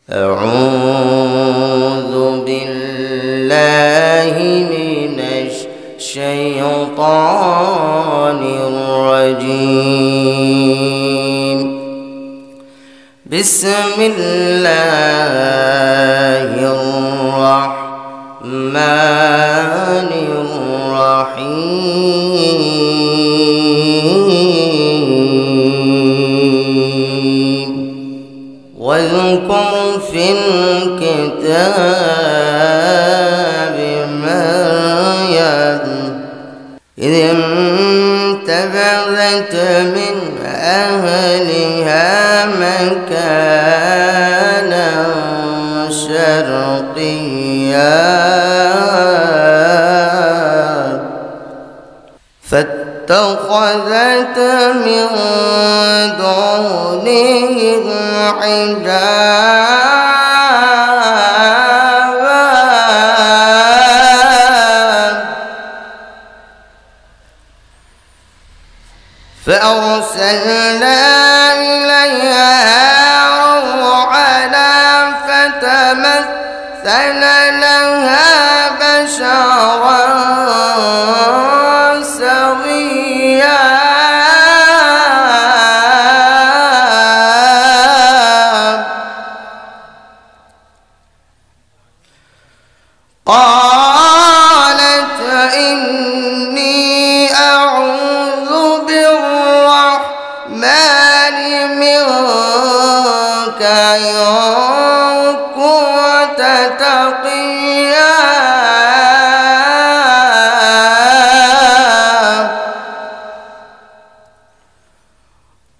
أعوذ بالله من الشيطان الرجيم. بسم الله الرحمن الرحيم. واذكر في الكتاب مريم إذ انتبذت من أهلها مكانا شرقيا فاتخذت من دونهم حجابا فأرسلنا إليها روحنا فتمثل لها بشرا سويا قالت إني أعوذ بالرحمن منك إن كنت تقيا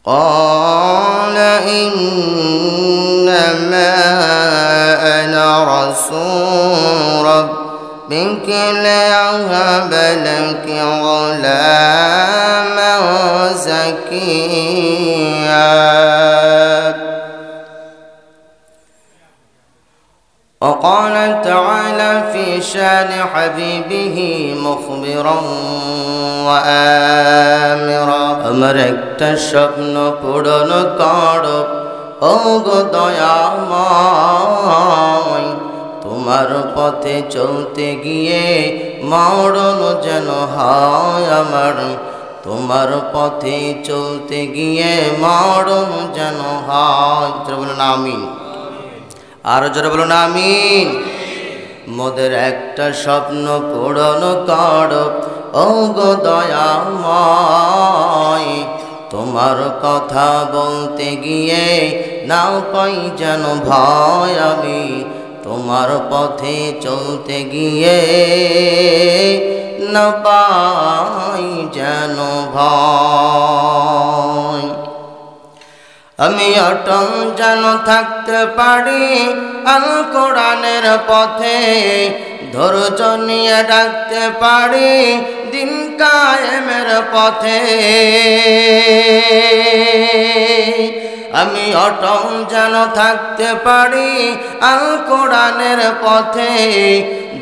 قال إنما أنا رسول ربك ليهب لك غلاما زكيا. وقال تعالى في شان حبيبه مخبرا وآمرا আমার একটা স্বপ্ন পূরণ করো ওগো দয়াময়, তোমার পথে চলতে গিয়ে মরণ যেন হয় আমার, তোমার পথে চলতে গিয়ে মরণ যেন হয়। বলুন আমিন। আরো জোরে বলুন আমিন। মোদের একটা স্বপ্ন পূরণ করো ওগো দয়াময়, তোমার কথা বলতে গিয়ে নাও পাই যেন ভয় আমি, তোমার পথে চলতে গিয়ে না পাই যেন ভয়। আমি অটল যেন থাকতে পারি আল কোরআনের পথে, ধৈর্য নিয়ে ডাকতে পারি দিন কায়েমের পথে। আমি অটল যেন থাকতে পারি আল কোরআনের পথে,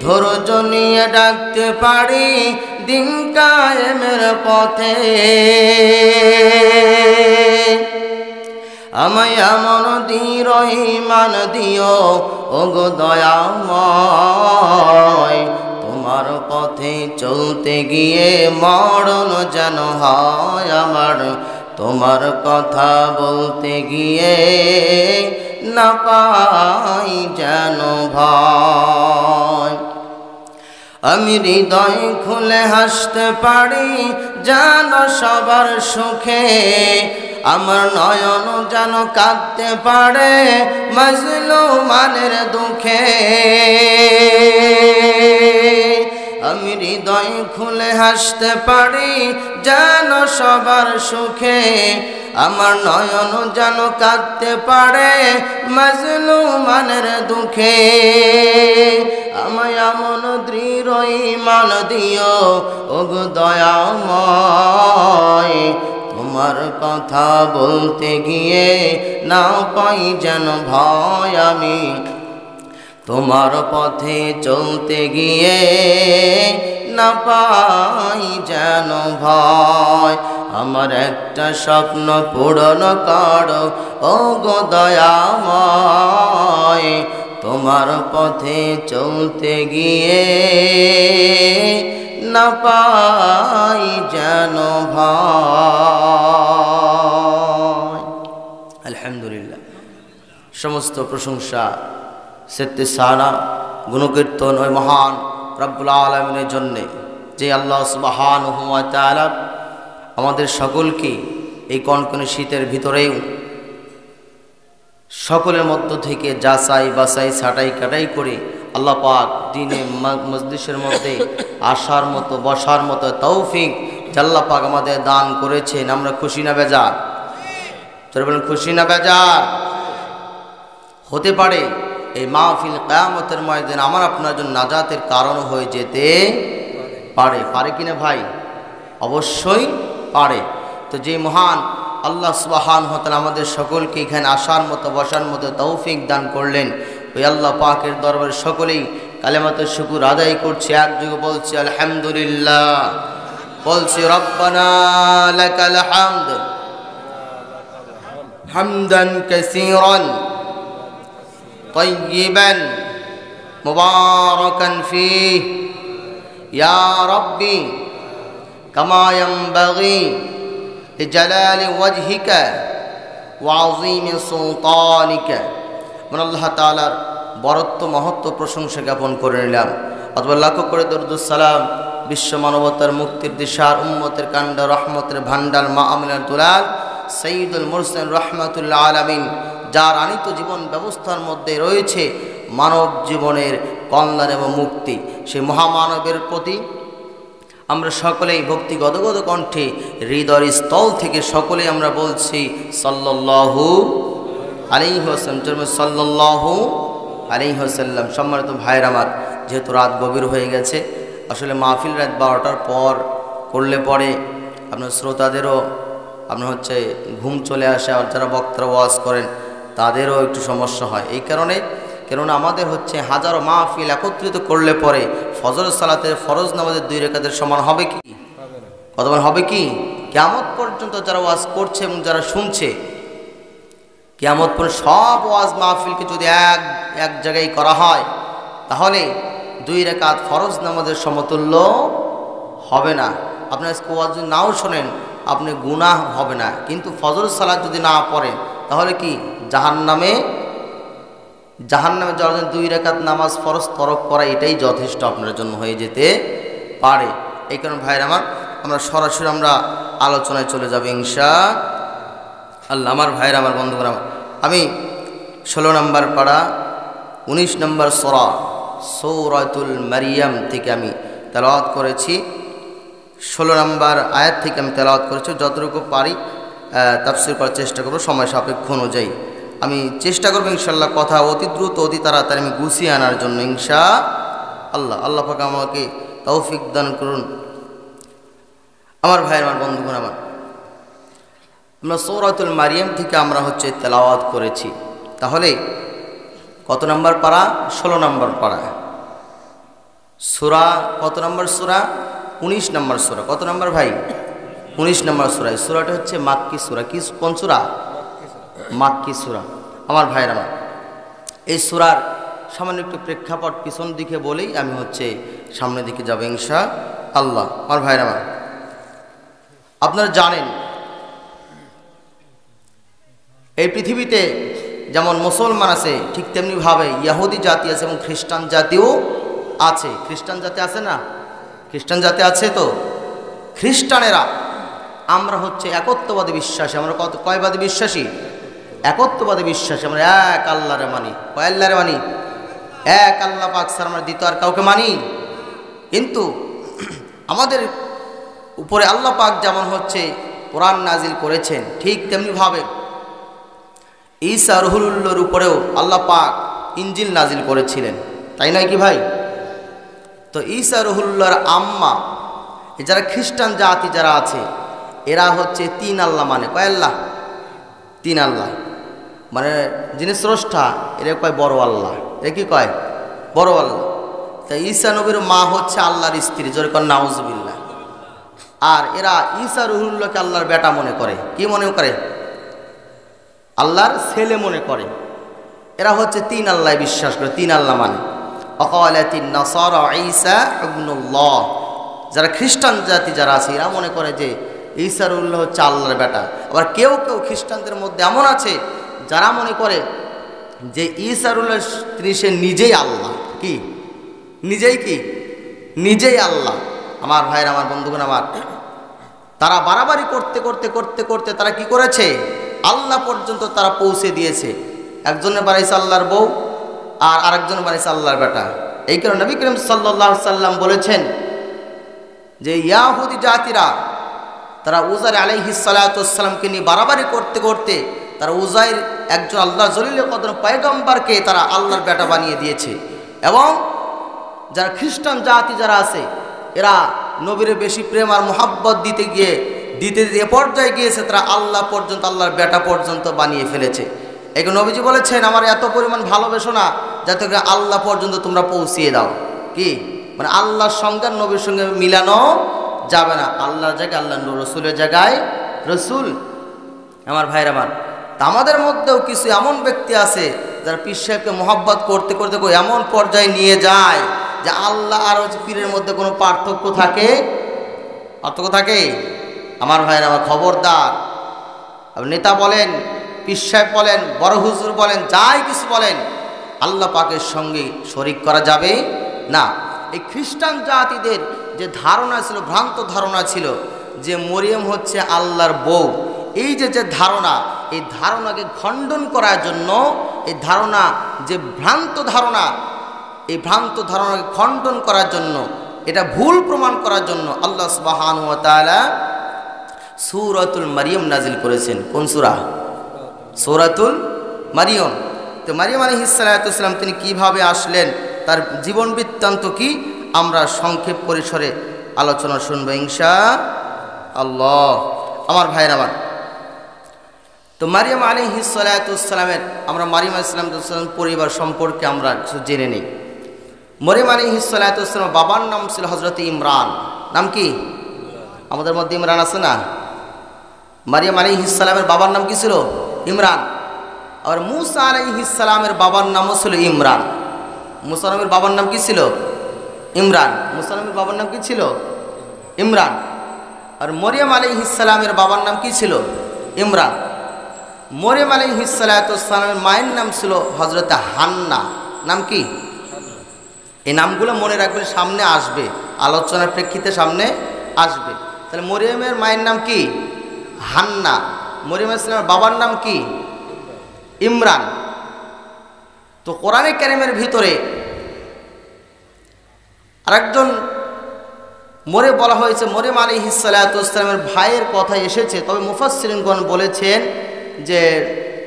ধৈর্য নিয়ে ডাকতে পারি দিন কায়েমের পথে। আমায় এমন দৃঢ় ঈমান দিও ওগো দয়াময়, তোমার পথে চলতে গিয়ে মরণ যেন হয় আমার, তোমার কথা বলতে গিয়ে না পাই যেন ভয়। আমি হৃদয় খুলে হাসতে পারি যেন সবার সুখে, আমার নয়ন যেন কাঁদতে পারে মাজলুমানের দুঃখে। আমি হৃদয় খুলে হাসতে পারি যেন সবার সুখে, আমার নয়ন যেন কাঁদতে পারে মাজলুমানের দুঃখে। আমায় এমন দৃঢ় ঈমান দিও ওগো দয়াময়, তোমার কথা বলতে গিয়ে না পাই যেন ভয় আমি, তোমার পথে চলতে গিয়ে না পাই যেন ভয়। আমার একটা স্বপ্ন পূরণ করো ওগো দয়াময়, তোমার পথে চলতে গিয়ে না পাই যেন ভয়। আলহামদুলিল্লাহ, সমস্ত প্রশংসা সেত্তে সানা গুণকীর্তন ওই মহান রব্বুল আলামিনের জন্যে, যে আল্লাহ সুবহানাহু ওয়া তাআলা আমাদের সকলকে এই কনকনে শীতের ভিতরেও সকলের মধ্য থেকে যাচাই বাছাই ছাঁটাই কাটাই করে আল্লাহ পাক দিনে মজলিসের মধ্যে আসার মতো বসার মতো তৌফিক আল্লাহ পাক আমাদের দান করেছেন। আমরা খুশি না বেজার? চলে বলেন খুশি না বেজার? হতে পারে এই মাহফিল কিয়ামতের ময়দানে আমার আপনার জন্য নাজাতের কারণ হয়ে যেতে পারে। পারে কিনা ভাই? অবশ্যই পারে। তো যে মহান আল্লাহ সুবহানাহু ওয়া তাআলা আমাদের সকলকে এখানে আসার মতো বসার মতো তৌফিক দান করলেন, ওই আল্লাহ পাকের দরবারে সকলেই কালেমাতুশ শুকর আদায় করছে, একযোগে বলছি আলহামদুলিল্লাহ, বলছি রব্বানা লাকাল হামদ হামদান কাসীরান তাইয়িবান মুবারাকান ফীহি ইয়া রাব্বি কামা ইয়ানবাগি লিজালালি ওয়াজহিকা ওয়া আযীমি সুলতানিকা। মানে আল্লাহ তাআলার বরত্ব মহত্ব প্রশংসা জ্ঞাপন করে নিলাম। অথবা লাখো করে দরুদ সালাম বিশ্ব মানবতার মুক্তির দিশার উম্মতের কান্ডা রহমতের ভান্ডার মা আমিনার দুলাল সাইয়্যিদুল মুরসালিন রাহমাতুল্লিল আলামিন, যার আনিত জীবন ব্যবস্থার মধ্যে রয়েছে মানব জীবনের কল্যাণ এবং মুক্তি, সেই মহামানবের প্রতি আমরা সকলেই ভক্তি গদগদ কণ্ঠে হৃদয়ের স্থল থেকে সকলেই আমরা বলছি সাল্লাল্লাহু আলাইহি ওয়াসাল্লাম, সাল্লাল্লাহু আলাইহি ওয়াসাল্লাম। সম্মানিত ভাইয়ের আমার, যেহেতু রাত গভীর হয়ে গেছে, আসলে মাহফিল রাত 12টার পর করলে পরে আপনার শ্রোতাদেরও আপনার ঘুম চলে আসে, আর যারা বক্তারা ওয়াজ করেন তাদেরও একটু সমস্যা হয়। এই কারণে, কেননা আমাদের হাজারো মাহফিল একত্রিত করলে পরে ফজর সালাতের ফরজ নামাজের 2 রাকাতের সমান হবে কি? কতবার হবে কি? কিয়ামত পর্যন্ত যারা ওয়াজ করছে এবং যারা শুনছে, কিয়ামত পর্যন্ত সব ওয়াজ মাহফিলকে যদি এক জায়গায় করা হয়, তাহলে 2 রাকাত ফরজ নামাজের সমতুল্য হবে না। আপনার ওয়াজ যদি নাও শোনেন, আপনি গুনাহ হবে না, কিন্তু ফজর সালাত যদি না পড়েন, তাহলে কি জাহান্নামে যাওয়ার জন্য 2 রাকাত নামাজ ফরজ তরক করা এটাই যথেষ্ট আপনার জন্য হয়ে যেতে পারে। এই কারণে ভাইয়ের আমার, আমরা সরাসরি আলোচনায় চলে যাব ইনশাআল্লাহ। আমার ভাইয়ের আমার, বন্ধুরা, আমি 16 নম্বর পারা 19 নম্বর সূরাতুল মারিয়াম থেকে আমি তেলাওয়াত করেছি। 16 নম্বর আয়াত থেকে আমি তেলাওয়াত করেছি। যতটুকু পারি তাফসীর করার চেষ্টা করব সময় সাপেক্ষ অনুযায়ী। আমি চেষ্টা করবো ইনশাআল্লাহ কথা অতি দ্রুত অতি তাড়াতাড়ি আমি গুছিয়ে আনার জন্য ইনশাআল্লাহ। আল্লাহ পাক আমাকে তৌফিক দান করুন। আমার ভাই, আমার বন্ধুগণ, আমরা সূরাতুল মারিয়াম থেকে আমরা তেলাওয়াত করেছি। তাহলে কত নম্বর পারা? 16 নম্বর পারা। সূরা কত নম্বর সূরা? 19 নম্বর সূরা। কত নম্বর ভাই? 19 নম্বর সূরা। এই সূরাটা মাক্কি সূরা। কোন সূরা? মাক্কি সূরা। আমার ভাইরা আমার, এই সূরার সামান্য একটু প্রেক্ষাপট পিছন দিকে বলেই আমি সামনের দিকে যাব ইনশাআল্লাহ। আমার ভাইরা আমার, আপনারা জানেন এই পৃথিবীতে যেমন মুসলমান আছে, ঠিক তেমনিভাবে ইহুদি জাতি আছে এবং খ্রিস্টান জাতিও আছে। খ্রিস্টান জাতি আছে না? খ্রিস্টান জাতি আছে। তো খ্রিস্টানেরা আমরা একত্ববাদী বিশ্বাসী। আমরা কয়বাদী বিশ্বাসী? একত্ববাদী বিশ্বাসী। আমরা এক আল্লাহরে মানি। কয় আল্লাহরে মানি? এক আল্লাহ পাক ছাড়া আমরা দ্বিতীয় আর কাউকে মানি। কিন্তু আমাদের উপরে আল্লাহ পাক যেমন কোরআন নাজিল করেছেন, ঠিক তেমনিভাবে ঈসা রুহুল্লাহর উপরেও আল্লাহ পাক ইনজিল নাজিল করেছিলেন, তাই নয় কি ভাই? তো ঈসা রুহুল্লাহর আম্মা, যারা খ্রিস্টান জাতি যারা আছে, এরা 3 আল্লাহ মানে। কয় আল্লাহ? 3 আল্লাহ মানে যিনি স্রষ্টা, এরা কয় বড় আল্লাহ। এরা কি কয়? বড় আল্লাহ। তা ঈসা নবীর মা আল্লাহর স্ত্রী, জোরে কর নাউজুবিল্লাহ। আর এরা ঈসা রুহুল্লাহকে আল্লাহর বেটা মনে করে। কি মনে করে? আল্লাহর ছেলে মনে করে। এরা হচ্ছে তিন আল্লাহ বিশ্বাস করে, তিন আল্লাহ মানে। অকালাতিন নাসারা ঈসা ইবনুল্লাহ, যারা খ্রিস্টান জাতি যারা আছে এরা মনে করে যে ঈসা উল্লাহ হচ্ছে আল্লাহর বেটা। আবার কেউ কেউ খ্রিস্টানদের মধ্যে এমন আছে যারা মনে করে যে ঈসা উল্লাহ তিনি সে নিজেই আল্লাহ। কি নিজেই আল্লাহ। আমার ভাইয়ের, আমার বন্ধুগণ আমার, তারা বাড়াবাড়ি করতে করতে করতে করতে তারা কি করেছে, আল্লাহ পর্যন্ত তারা পৌঁছে দিয়েছে। একজনের বানাইছে আল্লাহর বউ আর আরেকজন বানাইছে আল্লাহর বেটা। এই কারণে নবী করিম সাল্লাল্লাহু আলাইহি সাল্লাম বলেছেন যে ইয়াহুদি জাতিরা তারা উজাইর আলাইহিস সালাতু ওয়াস সালামকে নিয়ে বাড়াবাড়ি করতে করতে তারা উজাইর একজন আল্লাহর জলিল কদর পয়গম্বরকে তারা আল্লাহর বেটা বানিয়ে দিয়েছে। এবং যারা খ্রিস্টান জাতি যারা আছে এরা নবীরে বেশি প্রেম আর মোহাব্বত দিতে এ পর্যায়ে গিয়েছে তারা আল্লাহ পর্যন্ত, আল্লাহর বেটা পর্যন্ত বানিয়ে ফেলেছে। এই নবীজি বলেছেন আমার এত পরিমাণ ভালোবেসো না যাতে করে আল্লাহ পর্যন্ত তোমরা পৌঁছিয়ে দাও। কি মানে আল্লাহর সঙ্গে নবীর সঙ্গে মিলানো যাবে না, আল্লাহর জায়গায় আল্লাহ, রসুলের জায়গায় রসুল। আমার ভাইয়ের আমার, তা আমাদের মধ্যেও কিছু এমন ব্যক্তি আছে যারা পীর সাহেবকে মোহাব্বত করতে করতে এমন পর্যায়ে নিয়ে যায় যে আল্লাহ আর হচ্ছে পীরের মধ্যে কোনো পার্থক্য থাকে? আমার ভাইয়ের আমার, খবরদার। নেতা বলেন, পীর সাহেব বলেন, বড় হুজুর বলেন, যাই কিছু বলেন, আল্লাহ পাকের সঙ্গে শরীক করা যাবে না। এই খ্রিস্টান জাতিদের যে ধারণা ছিল, ভ্রান্ত ধারণা ছিল যে মরিয়ম হচ্ছে আল্লাহর বউ, এই যে ধারণা, এই ধারণাকে খণ্ডন করার জন্য, এই ধারণা যে ভ্রান্ত ধারণা, এই ভ্রান্ত ধারণাকে খণ্ডন করার জন্য, এটা ভুল প্রমাণ করার জন্য আল্লাহ সুবহানাহু ওয়া তাআলা সূরাতুল মারিয়াম নাজিল করেছেন। কোন সূরা? সূরাতুল মারিয়াম। তো মারিয়াম আলাইহিস সালাতু ওয়াস সালাম তিনি কিভাবে আসলেন, তার জীবন বৃত্তান্ত কি, আমরা সংক্ষেপ পরিসরে আলোচনা শুনবো ইনশাআল্লাহ। আমার ভাইয়ের আমার, তো মারিয়াম আলাইহিস সালাতু ওয়াস সালামের, আমরা মারিয়াম আলাইহিস সালাম পরিবার সম্পর্কে আমরা কিছু জেনে নিই। মরিয়ম আলাইহিস সালাতু ওয়াস সালাম বাবার নাম ছিল হযরত ইমরান। নাম কি? আমাদের মধ্যে ইমরান আছে না? মারিয়াম আলাইহিস সালামের বাবার নাম কি ছিল? ইমরান। আর মূসা আলাইহিস সালামের বাবার নামও ছিল ইমরান। মূসা নবীর বাবার নাম কি ছিল? ইমরান। মূসা নবীর বাবার নাম কি ছিল? ইমরান। আর মরিয়ম আলাইহিস সালামের বাবার নাম কি ছিল? ইমরান। মরিয়ম আলাইহিস সালাতু ওয়াস সালামের মায়ের নাম ছিল হযরত হান্না। নাম কি? এই নামগুলো মনে রাখবেন, সামনে আসবে, আলোচনার প্রেক্ষিতে সামনে আসবে। তাহলে মরিয়মের মায়ের নাম কি? হান্না। মরিয়ম ইসলামের বাবার নাম কি? ইমরান। তো কোরআনে কারিমের ভিতরে আরেকজন বলা হয়েছে মরিয়ম আলাইহিস সালাতু ওয়াস সালামের ভাইয়ের কথা এসেছে, তবে মুফাসসিরিনগণ বলেছেন যে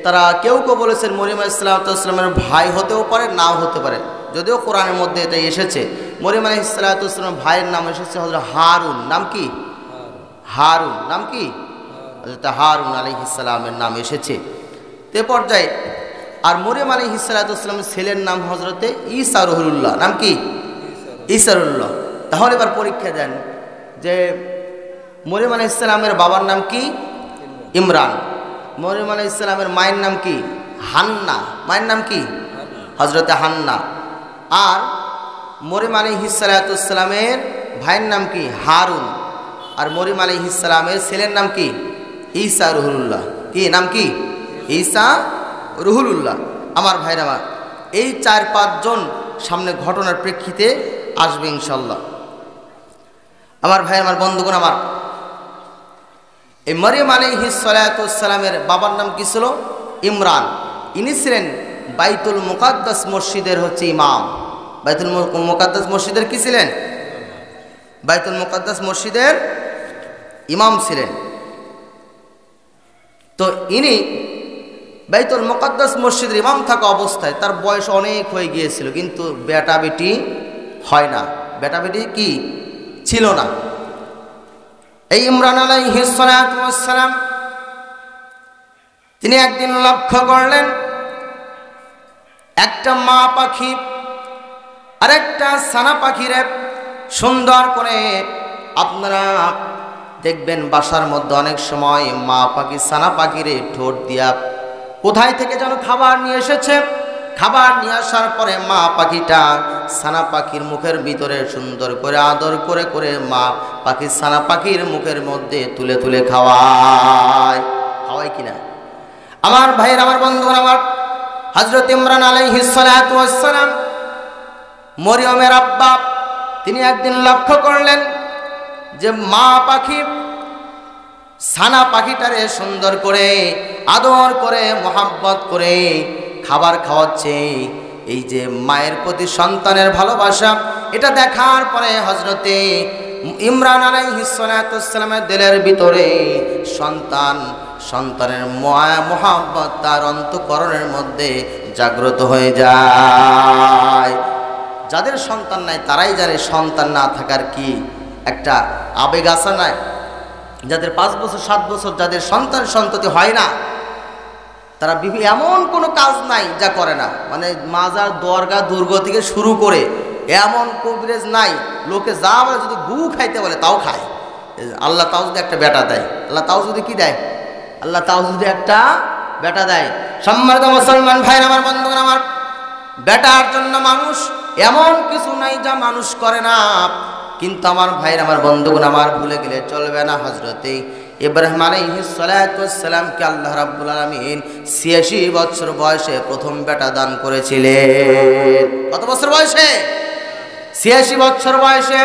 তারা কেউ বলেছেন মরিয়ম আলাইহিস সালাতু ওয়াস সালামের ভাই হতেও পারে, নাও হতে পারে, যদিও কোরআনের মধ্যে এটা এসেছে। মরিয়ম আলাইহিস সালাতু ওয়াস সালামের ভাইয়ের নাম এসেছে হযরত হারুন। নাম কি? হারুন। নাম কি? হযরত হারুন আলাইহিস সালামের নাম এসেছে তে পর্যায়ে। আর মরিয়ম আলাইহিস সালাতু ওয়াস সালামের ছেলের নাম হযরতে ঈসা রুহুল্লাহ। নাম কি? ঈসা রুহুল্লাহ। তাহলে এবার পরীক্ষা দেন যে মরিয়ম আলাইহিস সালামের বাবার নাম কি? ইমরান। মরিয়ম আলাইহিস সালামের মায়ের নাম কি? হান্না। মায়ের নাম কি? হযরতে হান্না। আর মরিয়ম আলাইহিস সালাতু ওয়াস সালামের ভাইয়ের নাম কি? হারুন। আর মরিয়ম আলাইহিস সালামের ছেলের নাম কি? ঈসা রুহুল্লাহ। কি নাম? কি? ঈসা রুহুল্লাহ। আমার ভাইরা আমার, এই 4-5 জন সামনে ঘটনার প্রেক্ষিতে আসবে ইনশাল্লাহ। আমার ভাই, আমার বন্ধুগণ আমার, এই মরিয়ম আলাইহিস সালাতু ওয়াস সালামের বাবার নাম কি ছিল? ইমরান। ইনি ছিলেন বাইতুল মুকাদ্দাস মসজিদের হচ্ছে ইমাম। বাইতুল মুকাদ্দাস মসজিদের কি ছিলেন? বাইতুল মুকাদ্দাস মসজিদের ইমাম ছিলেন। তো ইনি বাইতুল মুকাদ্দাস মসজিদের ইমাম থাকা অবস্থায় তার বয়স অনেক হয়ে গিয়েছিল, কিন্তু বেটা বেটি হয় না, বেটা বেটি কি ছিল না। এই ইমরান আলাইহিস সালাতু ওয়াস সালাম তিনি একদিন লক্ষ্য করলেন একটা মা পাখি আর একটা সানা পাখিরে সুন্দর করে, আপনারা দেখবেন বাসার মধ্যে অনেক সময় মা পাখি সানা পাখিরে ঠোঁট দিয়া কোথায় থেকে যেন খাবার নিয়ে এসেছে, খাবার নিয়ে আসার পরে মা পাখিটা ছানা পাখির মুখের ভিতরে সুন্দর করে আদর করে করে মা পাখি ছানা পাখির মুখের মধ্যে তুলে তুলে খাওয়ায় কিনা? আমার ভাইয়ের, আমার বন্ধুরা, আমার হযরত ইমরান আলাইহিস সালাতু ওয়াস সালাম মরিয়মের আব্বা তিনি একদিন লক্ষ্য করলেন যে মা পাখি ছানা পাখিটারে সুন্দর করে আদর করে মোহাব্বত করে খাবার খাওয়াচ্ছে। এই যে মায়ের প্রতি সন্তানের ভালোবাসা, এটা দেখার পরে হযরতে ইমরান আলাইহিস সালাতু ওয়াস সালামের দিলের ভিতরে সন্তানের মায়া মোহাব্বত তার অন্তঃকরণের মধ্যে জাগ্রত হয়ে যায়। যাদের সন্তান নাই তারাই জানে সন্তান না থাকার কি একটা আবেগ আছে না। যাদের 5 বছর 7 বছর যাদের সন্ততি হয় না, তারা এমন কোনো কাজ নাই যা করে না। মানে মাজার দরগা দুর্গ থেকে শুরু করে এমন কবিরেজ নাই, লোকে যা বলে যদি গু খাইতে বলে তাও খায়। আল্লাহ তাও যদি একটা বেটা দেয়, আল্লাহ তাও যদি কি দেয়, আল্লাহ তাও যদি একটা বেটা দেয়। সম্মানিত মুসলমান ভাইরা, আমার বন্ধুরা, আমার বেটার জন্য মানুষ এমন কিছু নাই যা মানুষ করে না। কিন্তু আমার ভাইরা, আমার বন্ধুগণ, আমার ভুলে গেলে চলবে না। হযরতে ইব্রাহিম আলাইহিস সালাতু ওয়াস সালামকে আল্লাহ রাব্বুল আলামিন ৮৬ বছর বয়সে প্রথম বেটা দান করেছিলেন। কত বছর বয়সে? ৮৬ বছর বয়সে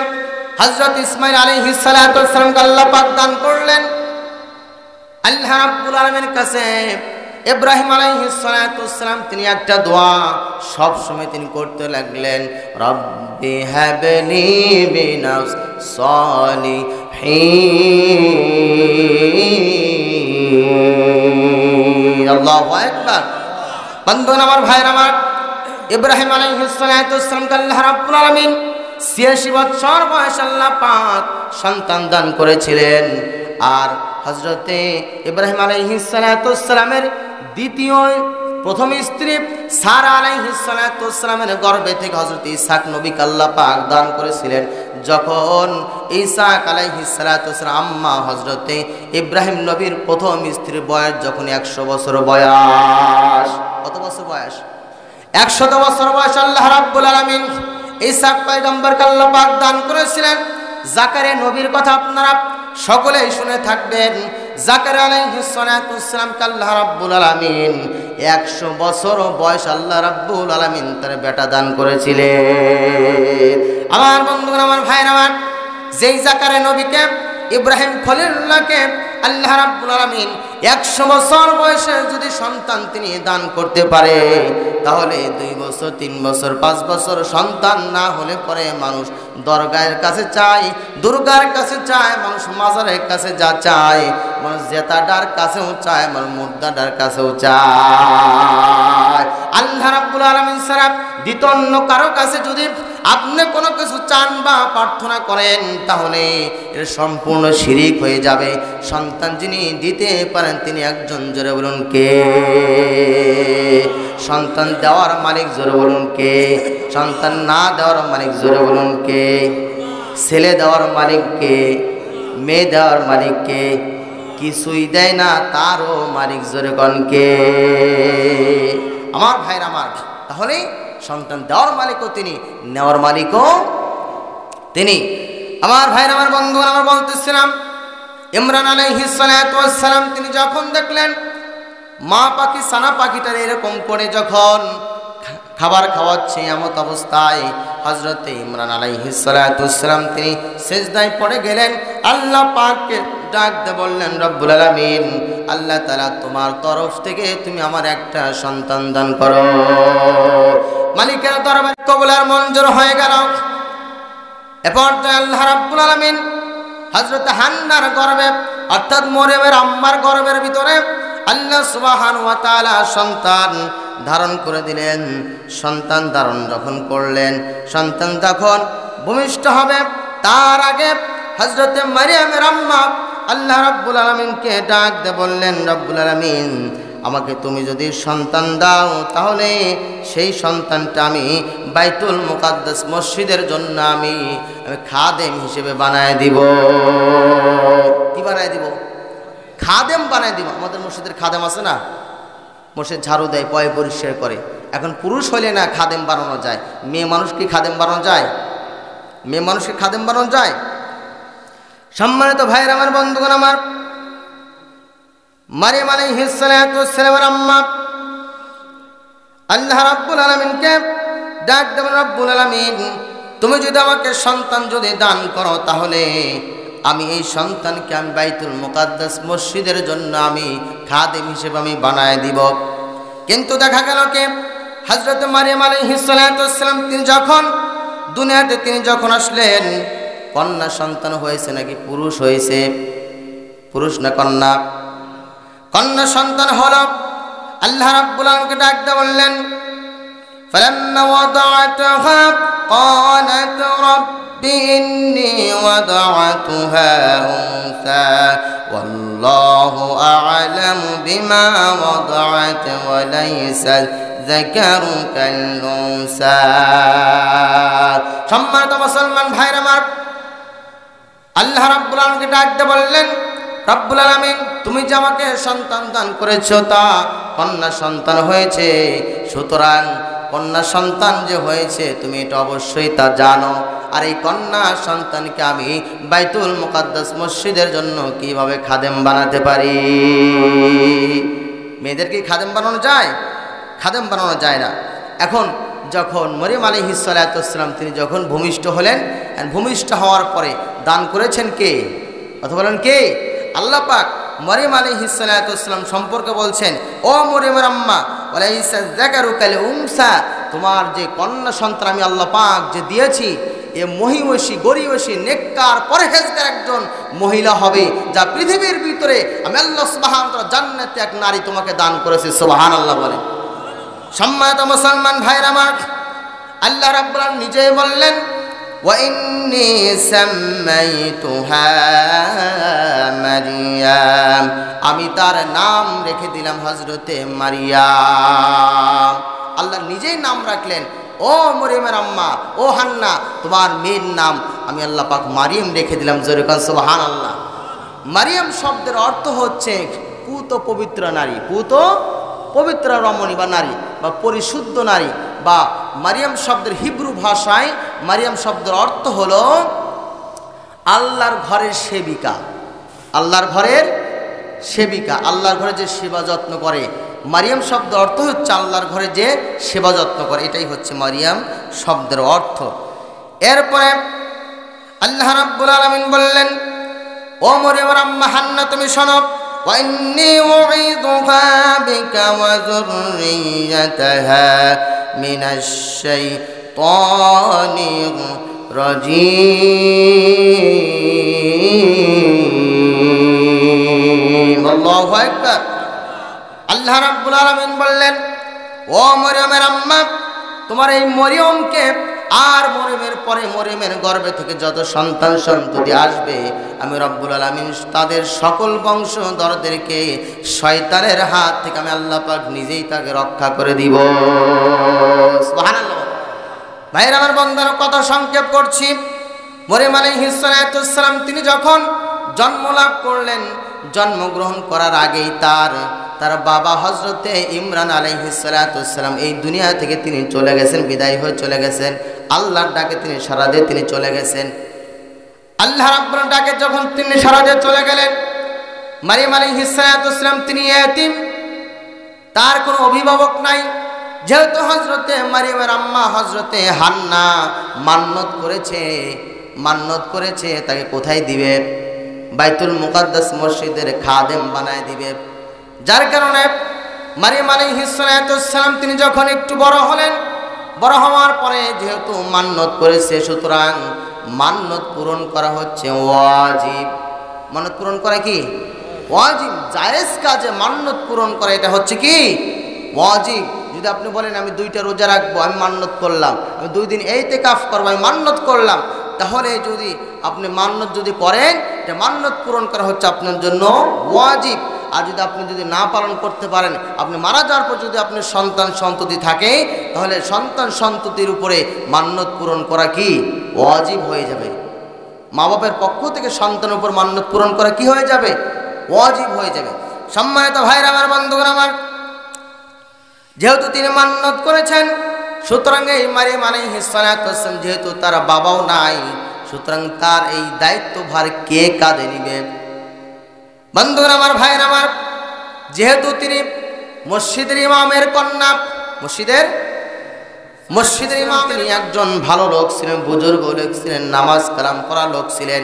হযরত ইসমাঈল আলাইহিস সালাতু ওয়াস সালামকে আল্লাহ পাক দান করলেন। আল্লাহ রাব্বুল আলামিনের কাছে ইব্রাহিম আলাইহিস সালাতু ওয়াস সালাম তিনি একটা দোয়া সব সময় তিনি করতে লাগলেন, রব্বি হাবলি মিনাস সালিহিন। আল্লাহু আকবার। বন্ধুগণ, আমার ভাইরা, আমার ইব্রাহিম আলাইহিস সালাতু ওয়াস সালামকে আল্লাহ রাব্বুল আলামিন ৮৬ বছর বয়সে আল্লাহ পাক সন্তান দান করেছিলেন। আর হযরতে ইব্রাহিম আলাইহিস সালাতু ওয়াস সালামের প্রথম স্ত্রী সারা আলাইহিস সালাতু ওয়াস সালামের গর্ভে থেকে হযরত ইসহাক নবীকে আল্লাহ পাক দান করেছিলেন। যখন ইসহাক আলাইহিস সালাতু ওয়াস সালাম আম্মা হযরতে ইব্রাহিম নবীর প্রথম স্ত্রীর বয়স যখন ১০০ বছর বয়স, কত বছর বয়স? ১০০ বছর বয়স আল্লাহ রাব্বুল আলামিন ইসহাক পয়গম্বরকে আল্লাহ পাক দান করেছিলেন। জাকারিয়া নবীর কথা আপনারা সকলেই শুনে থাকবেন। জাকারিয়া আলাইহিস সালাতু ওয়াস সালামকে আল্লাহ রাব্বুল আলামিন ১০০ বছর বয়স আল্লাহ রাব্বুল আলামিন তার বেটা দান করেছিলেন। আমার বন্ধুগণ, আমার ভাইরা, আমার যেই জাকারিয়া নবীকে ইব্রাহিম খলিলুল্লাহকে আল্লাহ রাব্বুল আলামিন ১০০ বছর বয়সে যদি সন্তান তিনি দান করতে পারে, তাহলে 2 বছর 3 বছর 5 বছর সন্তান না হলে পরে মানুষ দরগাহের কাছে চায়, দুর্গার কাছে চায়, মানুষ মাজারের কাছে যা চায়, মানুষ জেতাডার কাছেও চায়, মানুষ মুদ্দাডার কাছেও চায়। আল্লাহ রাব্বুল আলামিন ছাড়া দ্বিতীয় অন্য কারো কাছে যদি আপনি কোনো কিছু চান বা প্রার্থনা করেন, তাহলে এর সম্পূর্ণ শিরিক হয়ে যাবে। সন্তান যিনি দিতে পারেন তিনি একজন, জোরে বলুন কে? সন্তান দেওয়ার মালিক, জোরে বলুন কে? সন্তান না দেওয়ার মালিক, জোরে বলুন কে? ছেলে দেওয়ার মালিক কে? মেয়ে দেওয়ার মালিক কে? কিছুই দেয় না তারও মালিক, জোরে কোন কে? আমার ভাইরা, আমার তাহলে সন্তান দেওয়ার মালিকও তিনি, নেওয়ার মালিকও তিনি। আমার ভাইরা, আমার বন্ধু, আমার বলতেছিলাম ইমরান আলাইহিস সালাতু ওয়াস সালাম তিনি যখন দেখলেন মা পাখি ছানা পাখিটার এরকম করে যখন খাবার খাওয়াচ্ছে, এমত অবস্থায় হযরতে ইমরান আলাইহিস সালাতু ওয়াস সালাম তিনি সিজদায় পড়ে গেলেন। আল্লাহ পাককে ডাক দিয়ে বললেন, রব্বুল আলামিন, আল্লাহ তাআলা তোমার তরফ থেকে তুমি আমার একটা সন্তান দান করো। মালিকের দরবারে কবুলের মঞ্জুর হয়ে গেল। এরপর আল্লাহ রাব্বুল আলামিন হযরত হান্নার গর্ভে অর্থাৎ মরিয়মের আম্মার গর্ভের ভিতরে আল্লাহ সুবহানাহু ওয়া তাআলা সন্তান ধারণ করে দিলেন। সন্তান ধারণ যখন করলেন, সন্তান যখন ভূমিষ্ঠ হবে তার আগে হযরতে মারিয়ামের আম্মা আল্লাহ রাব্বুল আলামিনকে ডাক দিয়ে বললেন, রব্বুল আলামিন, আমাকে তুমি যদি সন্তান দাও তাহলে সেই সন্তানটা আমি বাইতুল মুকাদ্দাস মসজিদের জন্য আমি খাদেম হিসেবে বানায় দিব। কি বানায় দিব? খাদেম বানায় দিব। আমাদের মসজিদের খাদেম আছে না, মসজিদ ঝাড়ু দেয়, পয় পরিষ্কার করে। এখন পুরুষ হইলে না খাদেম বানানো যায়, মেয়ে মানুষ কি খাদেম বানানো যায়? মেয়ে মানুষকে খাদেম বানানো যায়? সম্মানিত ভাইরা আমার, বন্ধুগণ আমার, মারিয়াম আলাইহিস সালাতু ওয়াস সালামের আম্মা আল্লাহ রাব্বুল আলামিনকে ডাক দেন, রব্বুল আলামিন তুমি যদি আমাকে সন্তান যদি দান করো তাহলে আমি এই সন্তানকে আমি বাইতুল মুকাদ্দাস মসজিদের জন্য আমি খাদেম হিসেবে আমি বানায় দিব। কিন্তু দেখা গেল কি হযরত মারিয়াম আলাইহিস সালাতু ওয়াস সালাম তিনি যখন দুনিয়াতে তিনি যখন আসলেন, কন্যা সন্তান হয়েছে নাকি পুরুষ হয়েছে? পুরুষ না কন্যা? কন্যা সন্তান হলো। আল্লাহ রাব্বুল আলামিনকে ডাক দিয়ে বললেন, ফালাম্মা ওয়াদাআতহা ক্বালাত রাব্বি ইন্নী ওয়াদাআতুহা উনসা ওয়াল্লাহু আ'লামু বিমা ওয়াদাআত ওয়া লাইসা যাকারু কাল উনসা। সম্মানিত মুসলমান ভাইরা আমার, আল্লাহ রাব্বুল আলামিনকে ডাক দিয়ে বললেন, রব্বুল আলামিন তুমি যে আমাকে সন্তান দান করেছো তা কন্যা সন্তান হয়েছে, সুতরাং কন্যা সন্তান যে হয়েছে তুমি এটা অবশ্যই তা জানো। আর এই কন্যা সন্তানকে আমি বাইতুল মুকাদ্দাস মসজিদের জন্য কিভাবে খাদেম বানাতে পারি? মেয়েদের কি খাদেম বানানো যায়? খাদেম বানানো যায় না। এখন যখন মরিয়ম আলাইহিস সালাতু ওয়াস সালাম তিনি যখন ভূমিষ্ঠ হলেন, ভূমিষ্ঠ হওয়ার পরে দান করেছেন কে? কথা বলেন কে? আল্লাহ পাক মরিয়ম আলাইহিস সালাতু ওয়াস সালাম সম্পর্কে বলছেন, ও মরিয়মের আম্মা ওয়ালাইসা যাকারু কাল উনসা, তোমার যে কন্যা সন্তান আমি আল্লাহ পাক যে দিয়েছি এ মহিষী গরিয়সী নেককার পরহেজগার একজন মহিলা হবে, যা পৃথিবীর ভিতরে আমি আল্লাহ সুবহানাহু ওয়া তাআলা জান্নাতে এক নারী তোমাকে দান করেছে। সুবহানাল্লাহ বলেন। সম্মানিত মুসলমান ভাইরা আমার, আল্লাহ রাব্বুল আলামিন নিজেই বললেন, ওয়া ইন্নী সাম্মাইতুহা মারইয়াম, আমি তার নাম রেখে দিলাম হযরতে মারইয়াম। আল্লাহ নিজেই নাম রাখলেন, ও মরিয়মের আম্মা, ও হান্না, তোমার মেয়ের নাম আমি আল্লাহ পাক মারিয়াম রেখে দিলাম। জোরে কান সুবহানাল্লাহ। মারিয়াম শব্দের অর্থ হচ্ছে পুত পবিত্র নারী, পুত পবিত্র রমণী বা নারী বা পরিশুদ্ধ নারী। বা মারিয়াম শব্দের হিব্রু ভাষায় মারিয়াম শব্দের অর্থ হলো আল্লাহর ঘরের সেবিকা। আল্লাহর ঘরের সেবিকা, আল্লাহর ঘরে যে সেবা যত্ন করে। মারিয়াম শব্দের অর্থ হচ্ছে আল্লাহর ঘরে যে সেবা যত্ন করে, এটাই হচ্ছে মারিয়াম শব্দের অর্থ। এরপরে আল্লাহ রাব্বুল আলামিন বললেন, ও মরিয়মের আম্মা হান্না তুমি শোনো, ওয়া ইন্নী উঈযুহা বিকা ওয়া যুররিয়াতাহা মিনাশ শাইতানির রাজীম। আল্লাহু আকবার। আল্লাহ রাব্বুল আলামিন বললেন, ও মরিয়মের আম্মা তোমার এই মরিয়মকে আর মরিয়মের পরে মরিয়মের গর্ভে থেকে যত সন্তান সন্ততি আসবে আমি রব্বুল আলামিন তাদের সকল বংশধরদেরকে শয়তানের হাত থেকে আমি আল্লাহ পাক নিজেই তাকে রক্ষা করে দিব। সুবহানাল্লাহ। ভাইরা আমার, বন্ধুরা, কথা সংক্ষেপ করছি। মরিয়ম আলাইহিস সালাতু ওয়াস সালাম তিনি যখন জন্ম লাভ করলেন, জন্মগ্রহণ করার আগেই তার বাবা হযরতে ইমরান আলাইহিস সালাতু ওয়াস সালাম এই দুনিয়া থেকে তিনি চলে গেছেন, বিদায় হয়ে চলে গেছেন। আল্লাহর ডাকে তিনি সাড়া দিয়ে তিনি চলে গেছেন। আল্লাহ রাব্বুল ডাকে যখন তিনি সাড়া দিয়ে চলে গেলেন, মারিয়াম আলাইহিস সালাতু ওয়াস সালাম তিনি এতিম, তার কোনো অভিভাবক নাই। যেহেতু হযরতে মারিয়ামের আম্মা হযরতে হান্না মান্নত করেছে তাকে কোথায় দিবে? বাইতুল মুকাদ্দাস মসজিদের খাদেম বানায় দিবে। যার কারণে মারিয়াম আলাইহিস সালাতু ওয়াস সালাম তিনি যখন একটু বড় হলেন, বড় হওয়ার পরে যেহেতু মান্নত করেছে, সুতরাং মান্নত পূরণ করা হচ্ছে ওয়াজিব। মান্নত পূরণ করা কি ওয়াজিব? জায়েজ কাজে মান্নত পূরণ করা এটা হচ্ছে কি ওয়াজিব। যদি আপনি বলেন আমি 2টা রোজা রাখবো, আমি মান্নত করলাম, আমি 2 দিন ইতিকাফ করবো, আমি মান্নত করলাম, তাহলে যদি আপনি মান্নত যদি করেন, এটা মান্নত পূরণ করা হচ্ছে আপনার জন্য ওয়াজিব। আর যদি আপনি যদি না পালন করতে পারেন, আপনি মারা যাওয়ার পর যদি আপনার সন্তান সন্ততি থাকে, তাহলে সন্তান সন্ততির উপরে মান্নত পূরণ করা কি ওয়াজিব হয়ে যাবে। মা বাপের পক্ষ থেকে সন্তানের উপর মান্নত পূরণ করা কি হয়ে যাবে? ওয়াজিব হয়ে যাবে। সম্মানিত ভাইরা আমার, বন্ধুগণ আমার, যেহেতু তিনি মান্নত করেছেন, সুতরাং এই মারিয়াম আলাইহিস সালাতু ওয়াস সালাম যেহেতু তার বাবাও নাই, সুতরাং তার এই দায়িত্বভার কে কাঁধে নিবে? বন্ধুরা আমার, ভাইয়ের আমার, যেহেতু তিনি মসজিদের ইমামের কন্যা, মসজিদের ইমাম, তিনি একজন ভালো লোক ছিলেন, বুজুর্গ লোক ছিলেন, নামাজ কালাম করা লোক ছিলেন,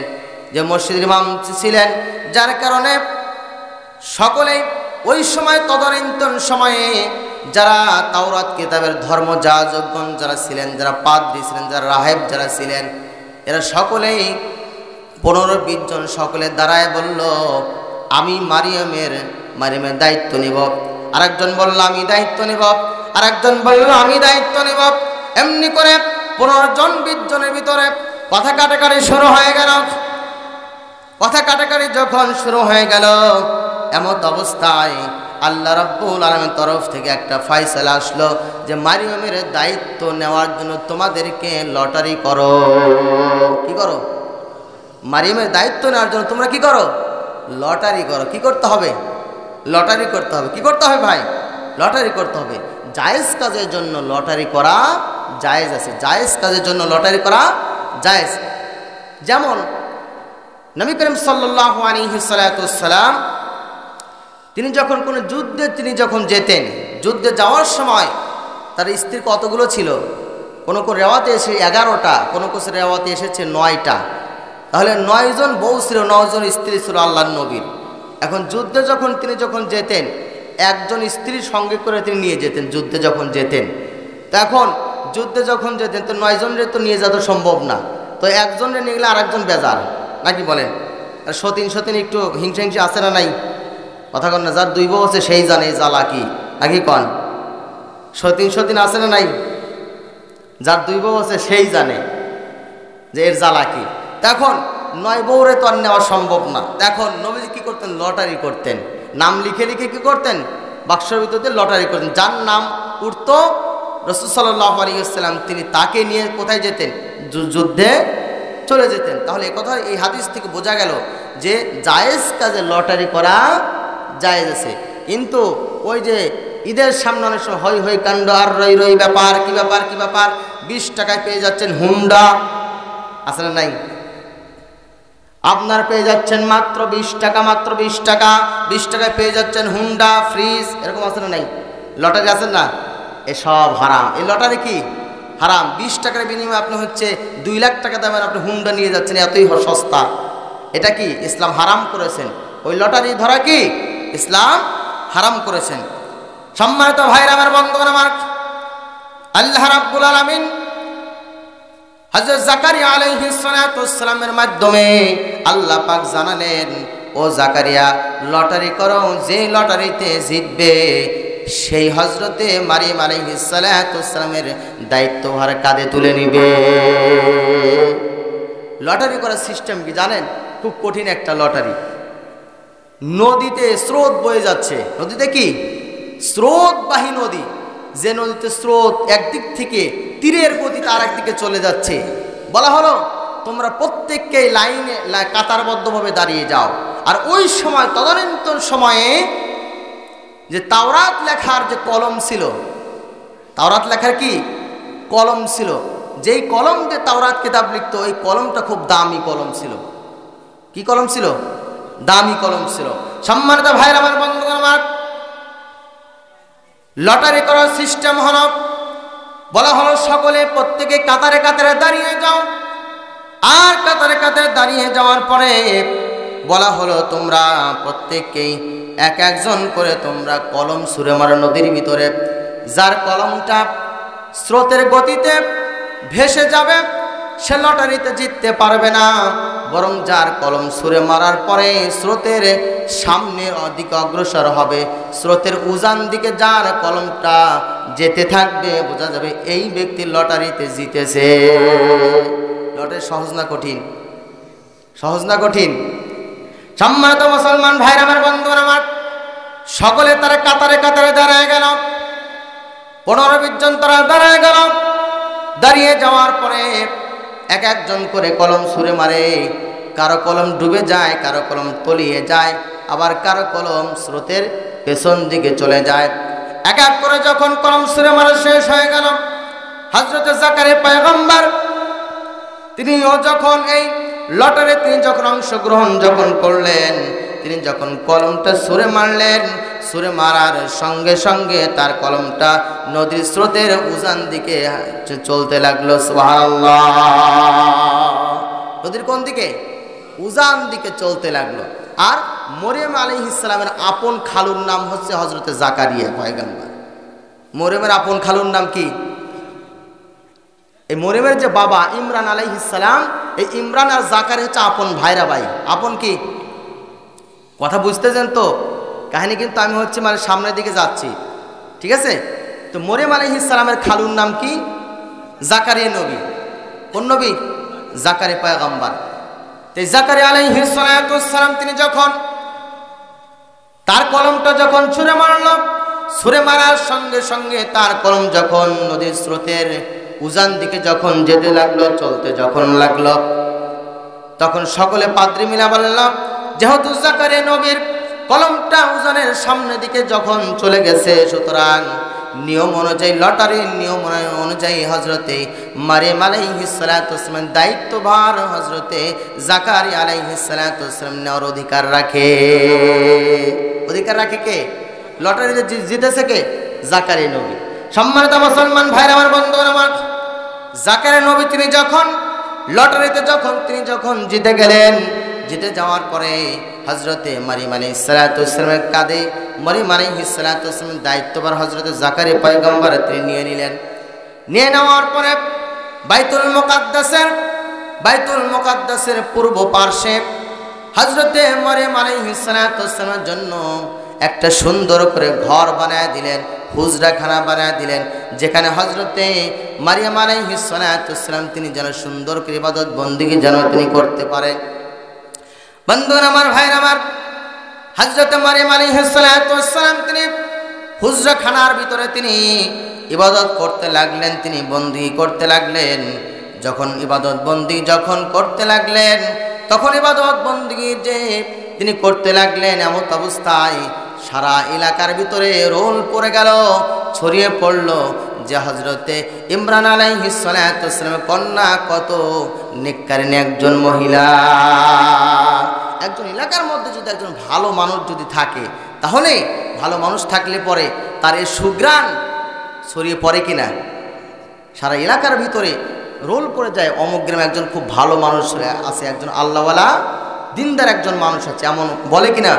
যে মসজিদের ইমাম ছিলেন, যার কারণে সকলেই ওই সময় তদানীন্তন সময়ে যারা তাওরাত কিতাবের ধর্মযাজকগণ যারা ছিলেন, যারা পাদ্রী ছিলেন, যারা রাহেব যারা ছিলেন, এরা সকলেই 15-20 জন সকলে দাঁড়ায় বলল, আমি মারিয়ামের দায়িত্ব নিব। আরেকজন বলল আমি দায়িত্ব নিব, আরেকজন বলল আমি দায়িত্ব নিব। এমনি করে 15-20 জনের ভিতরে কথা কাটাকাটি শুরু হয়ে গেল। কথা কাটাকাটি যখন শুরু হয়ে গেল, এমত অবস্থায় আল্লাহ রাব্বুল আলামিনের তরফ থেকে একটা ফয়সালা আসলো যে মারিয়ামের দায়িত্ব নেওয়ার জন্য তোমাদেরকে লটারি করো। কি করো? মারিয়ামের দায়িত্ব নেওয়ার জন্য তোমরা কি করো? লটারি করো। কি করতে হবে? লটারি করতে হবে। কি করতে হবে ভাই? লটারি করতে হবে। জায়েজ কাজের জন্য লটারি করা জায়েজ আছে, জায়েজ কাজের জন্য লটারি করা জায়েজ। যেমন নবী করিম সাল্লাল্লাহু আলাইহি সাল্লাম তিনি যখন কোনো যুদ্ধে যখন যেতেন, যুদ্ধে যাওয়ার সময় তার স্ত্রী কতগুলো ছিল? কোনো রেওয়াতে এসে 11টা, কোনো রেওয়াতে এসেছে 9টা। তাহলে 9 জন বউ ছিল, 9 জন স্ত্রী ছিল আল্লাহর নবীর। এখন যুদ্ধে যখন তিনি যেতেন, একজন স্ত্রীর সঙ্গে করে তিনি নিয়ে যেতেন যুদ্ধে যখন যেতেন। তো এখন যুদ্ধে যখন যেতেন তো 9 জনের তো নিয়ে যাওয়া সম্ভব না, তো একজনের নিয়ে গেলে আরেকজন বেজার, নাকি বলেন? আর সতীন একটু হিংসা আছে না নাই? কথা কন না, যার 2 বউ আছে সেই জানে জ্বালা কি, নাকি কন? সতীন আছে না নাই? যার 2 বউ আছে সেই জানে যে এর জ্বালা কি। এখন 9 বউরে তো আর নেওয়া সম্ভব না। এখন নবীজি কি করতেন? লটারি করতেন। নাম লিখে কি করতেন? বাক্সের ভিতরে লটারি করতেন। যার নাম উঠত রাসূল সাল্লাল্লাহু আলাইহি ওয়াসাল্লাম তিনি তাকে নিয়ে কোথায় যেতেন? যুদ্ধে চলে যেতেন। তাহলে কথা এই হাদিস থেকে বোঝা গেল যে জায়েজ কাজে লটারি করা জায়েজ আছে। কিন্তু ওই যে ঈদের সামনে অনেক সময় হই কাণ্ড আর রই ব্যাপার, কি ব্যাপার 20 টাকায় পেয়ে যাচ্ছেন হুন্ডা, আছে না নাই? আপনার পেয়ে যাচ্ছেন মাত্র 20 টাকা, 20 টাকায় পেয়ে যাচ্ছেন হুন্ডা, ফ্রিজ, এরকম আছে না নাই? লটারি আছে না? এসব হারাম। এই লটারি কি হারাম। 20 টাকার বিনিময়ে আপনি হচ্ছে 2 লাখ টাকা দামের আপনি হুন্ডা নিয়ে যাচ্ছেন, এতই সস্তা। এটা কি ইসলাম হারাম করেছেন? ওই লটারি ধরা কি ইসলাম হারাম করেছেন। সম্মানিত ভাইরা আমার, বন্ধুগণ আমার, আল্লাহ রাব্বুল আলামিন হযরত জাকারিয়া আলাইহিস সালাতু ওয়াস সালামের মাধ্যমে আল্লাহ পাক জানালেন, ও জাকারিয়া লটারি করো, যে লটারিতে জিতবে সেই হযরতে মারিয়াম আলাইহিস সালাতু ওয়াস সালামের দায়িত্বভার কাঁধে তুলে নিবে। লটারি করার সিস্টেম কি জানেন? খুব কঠিন একটা লটারি। নদীতে স্রোত বয়ে যাচ্ছে, নদীতে কি স্রোতবাহী নদী, যে নদীতে স্রোত একদিক থেকে তীরের গতিতে আর একদিকে চলে যাচ্ছে। বলা হলো তোমরা প্রত্যেককে লাইনে কাতারবদ্ধভাবে দাঁড়িয়ে যাও। আর ওই সময় তদানীন্তন সময়ে যে তাওরাত লেখার যে কলম ছিল, তাওরাত লেখার কি কলম ছিল, যেই কলম দিয়ে তাওরাত কিতাব লিখতো, ওই কলমটা খুব দামি কলম ছিল। কি কলম ছিল? দামি কলম ছিল। সম্মানিত ভাইরা আমার, বন্ধুগণ আমার, লটারি করার সিস্টেম হলো, বলা হলো সকলে প্রত্যেকে কাতারে কাতারে দাঁড়িয়ে যাও। আর কাতারে কাতারে দাঁড়িয়ে যাওয়ার পরে বলা হলো তোমরা প্রত্যেককেই একজন করে তোমরা কলম ছুঁড়ে মারো নদীর ভিতরে। যার কলমটা স্রোতের গতিতে ভেসে যাবে সে লটারিতে জিততে পারবে না, বরং যার কলম ছুঁড়ে মারার পরে স্রোতের সামনের দিকে অগ্রসর হবে, স্রোতের উজান দিকে যার কলমটা যেতে থাকবে, বোঝা যাবে এই ব্যক্তি লটারিতে জিতেছে। লটারি সহজ না কঠিন? সহজ না কঠিন? সম্মানিত মুসলমান ভাইরা আমার, বন্ধুরা আমার, সকলে তারা কাতারে কাতারে দাঁড়ায় গেল। 15-20 জন তারা দাঁড়ায় গেল। দাঁড়িয়ে যাওয়ার পরে একজন করে কলম ছুঁড়ে মারে। কারো কলম ডুবে যায়, কারো কলম তলিয়ে যায়, আবার কারো কলম স্রোতের পেছন দিকে চলে যায়। এক এক করে যখন কলম ছুঁড়ে মারা শেষ হয়ে গেল, হযরত জাকারিয়া পয়গম্বর তিনিও যখন এই লটারে তিনি যখন অংশগ্রহণ যখন করলেন, তিনি যখন কলমটা ছুঁড়ে মারলেন, ছুঁড়ে মারার সঙ্গে সঙ্গে তার কলমটা নদীর স্রোতের উজান দিকে চলতে লাগলো। সুবহানাল্লাহ। নদীর কোন দিকে? উজান দিকে চলতে লাগলো। আর মরিয়ম আলাইহিস সালামের আপন খালুর নাম হচ্ছে হযরত জাকারিয়া পয়গম্বর। মরিয়মের আপন খালুর নাম কি? এই মরিয়মের যে বাবা ইমরান আলাইহিস সালাম, এই ইমরান আর জাকারিয়া হচ্ছে আপন ভাইরা ভাই। আপন কি? কথা বুঝতেছেন তো? কাহিনী কিন্তু আমি হচ্ছে মানে সামনের দিকে যাচ্ছি, ঠিক আছে? তো মরিয়ম আলাইহিস সালামের খালুর নাম কি? জাকারিয়া নবী। কোন নবী? জাকারিয়া পয়গম্বর। তো জাকারিয়া আলাইহিস সালাম তিনি যখন তার কলমটা যখন ছুঁড়ে মারল, ছুঁড়ে মারার সঙ্গে সঙ্গে তার কলম যখন নদীর স্রোতের উজান দিকে যখন যেতে লাগলো, চলতে যখন লাগলো, তখন সকলে পাদ্রী মিলা বলল, যেহেতু জাকারিয়া নবীর কলমটা উজানের সামনের দিকে যখন চলে গেছে, সুতরাং নিয়ম অনুযায়ী, লটারির নিয়ম অনুযায়ী হযরতে মারিয়াম আলাইহিস সালাতু ওয়াসসালাম দায়িত্বভার হযরতে জাকারিয়া আলাইহিস সালাতু ওয়াসসালাম নেওয়ার অধিকার রাখে। অধিকার রাখে কে? লটারিতে জিতেছে কে? জাকারিয়া নবী। সম্মানিত মুসলমান ভাইরা আমার, বন্ধুরা আমার, জাকারিয়া নবী তিনি যখন লটারিতে তিনি যখন জিতে গেলেন, জিতে যাওয়ার পরে হযরতে মারিয়াম আলাইহিস সালাতু ওয়াসসালামের কাঁধে মারিয়াম আলাইহিস সালাতু ওয়াসসালামের দায়িত্বভার হযরতে জাকারিয়া পয়গম্বর তিনি নিয়ে নিলেন। নিয়ে নেওয়ার পরে বাইতুল মুকাদ্দাসের পূর্ব পার্শ্বে হযরতে মারিয়াম আলাইহিস সালাতু ওয়াসসালামের জন্য একটা সুন্দর করে ঘর বানায় দিলেন, হুজরাখানা বানায় দিলেন, যেখানে হযরতে মারিয়াম আলাইহিস সালাতু ওয়াসসালাম তিনি যেন সুন্দর করে ইবাদত বন্দেগী যেন তিনি করতে পারেন। বন্ধুরা আমার, ভাইরা আমার, হযরত মারিয়াম আলাইহিস সালাতু ওয়াসসালাম তিনি হুজরাখানার ভিতরে তিনি ইবাদত করতে লাগলেন, তিনি বন্দেগী করতে লাগলেন। যখন ইবাদত বন্দেগী যখন করতে লাগলেন, তখন ইবাদত বন্দেগী যে তিনি করতে লাগলেন, এমন অবস্থায় সারা এলাকার ভিতরে রোল পড়ে গেল, ছড়িয়ে পড়ল যে হযরতে ইমরান আলাইহিস সালাতু ওয়াসসালামের কন্যা কত নেককারিনী একজন মহিলা। একজন এলাকার মধ্যে যদি একজন ভালো মানুষ যদি থাকে, তাহলে ভালো মানুষ থাকলে পরে তার এই সুঘ্রাণ ছড়িয়ে পড়ে কিনা, সারা এলাকার ভিতরে রোল পড়ে যায়, অমুক গ্রামে একজন খুব ভালো মানুষ আছে, একজন আল্লাহওয়ালা দিনদার একজন মানুষ আছে, এমন বলে কিনা।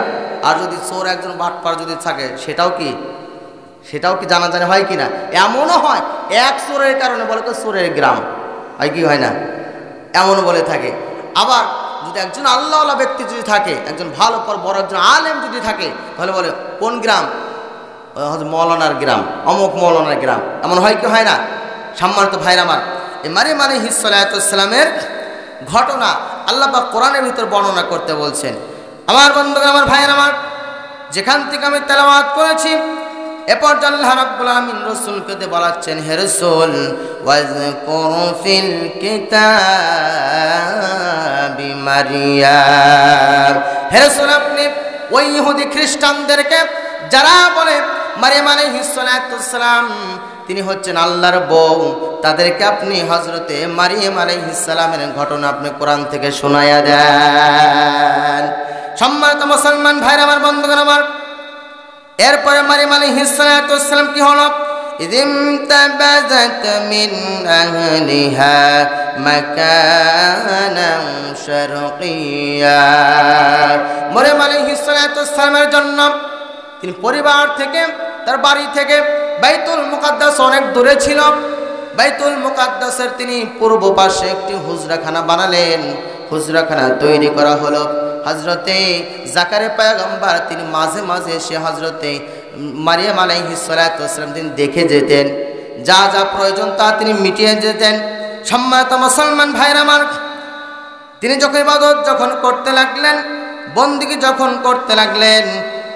আর যদি চোর একজন বাটপার যদি থাকে, সেটাও কি জানাজানি হয় কিনা? এমনও হয় এক চোরের কারণে বলে তো চোরের গ্রাম হয়, কি হয় না? এমনও বলে থাকে। আবার যদি একজন আল্লাহওয়ালা ব্যক্তি যদি থাকে, একজন ভালো বড় একজন আলেম যদি থাকে, তাহলে বলে কোন গ্রাম? মৌলানার গ্রাম, অমুক মৌলানার গ্রাম। এমন হয় কি হয় না? সম্মানিত ভাইরা আমার, এই মারিয়াম আলাইহিস সালাতু ওয়াসসালামের ঘটনা আল্লাহ পাক কোরআনের ভিতর বর্ণনা করতে বলছেন। আমার বন্ধুগণ, আমার ভাইরা আমার, যেখান থেকে আমি তেলাওয়াত করেছি, এরপর আল্লাহ রাব্বুল আলামিন রাসূলকে বলাচ্ছেন, হে রাসূল, ওয়াজকুর ফিল কিতাবি মারিয়াম। হে রাসূল, আপনি ওই ইহুদি খ্রিস্টানদেরকে যারা বলে মারিয়াম আলাইহিস সালাতু ওয়াসসালাম তিনি হচ্ছেন আল্লাহর বউ, তাদেরকে আপনি হযরতে মারিয়াম আলাইহিস সালামের ঘটনা আপনি কোরআন থেকে শোনায়া দেন। সম্মানিত মুসলমান ভাইরা আমার, বন্ধুগণ আমার, এরপরে মারিয়াম আলাইহিস সালাতু ওয়াসসালাম কি হলো? ইযিম তাবাযাত মিন আহলিহা মাকানান শারকিয়্যা। মারিয়াম আলাইহিস সালাতু ওয়াসসালামের জন্য তিনি পরিবার থেকে, তার বাড়ি থেকে বাইতুল মুকাদ্দাস অনেক দূরে ছিল। বাইতুল মুকাদ্দাসের তিনি পূর্ব পাশে একটি হুজরাখানা বানালেন। হুজরাখানা তৈরি করা হলো। হযরতে জাকারিয়া পয়গম্বর তিনি মাঝে মাঝে এসে হযরতে মারিয়াম আলাইহিস সালাতু ওয়াসসালাম তিনি দেখে যেতেন, যা যা প্রয়োজন তা তিনি মিটিয়ে যেতেন। সম্মানিত মুসলমান ভাইরা আমার, তিনি যখন ইবাদত যখন করতে লাগলেন, বন্দেগী যখন করতে লাগলেন,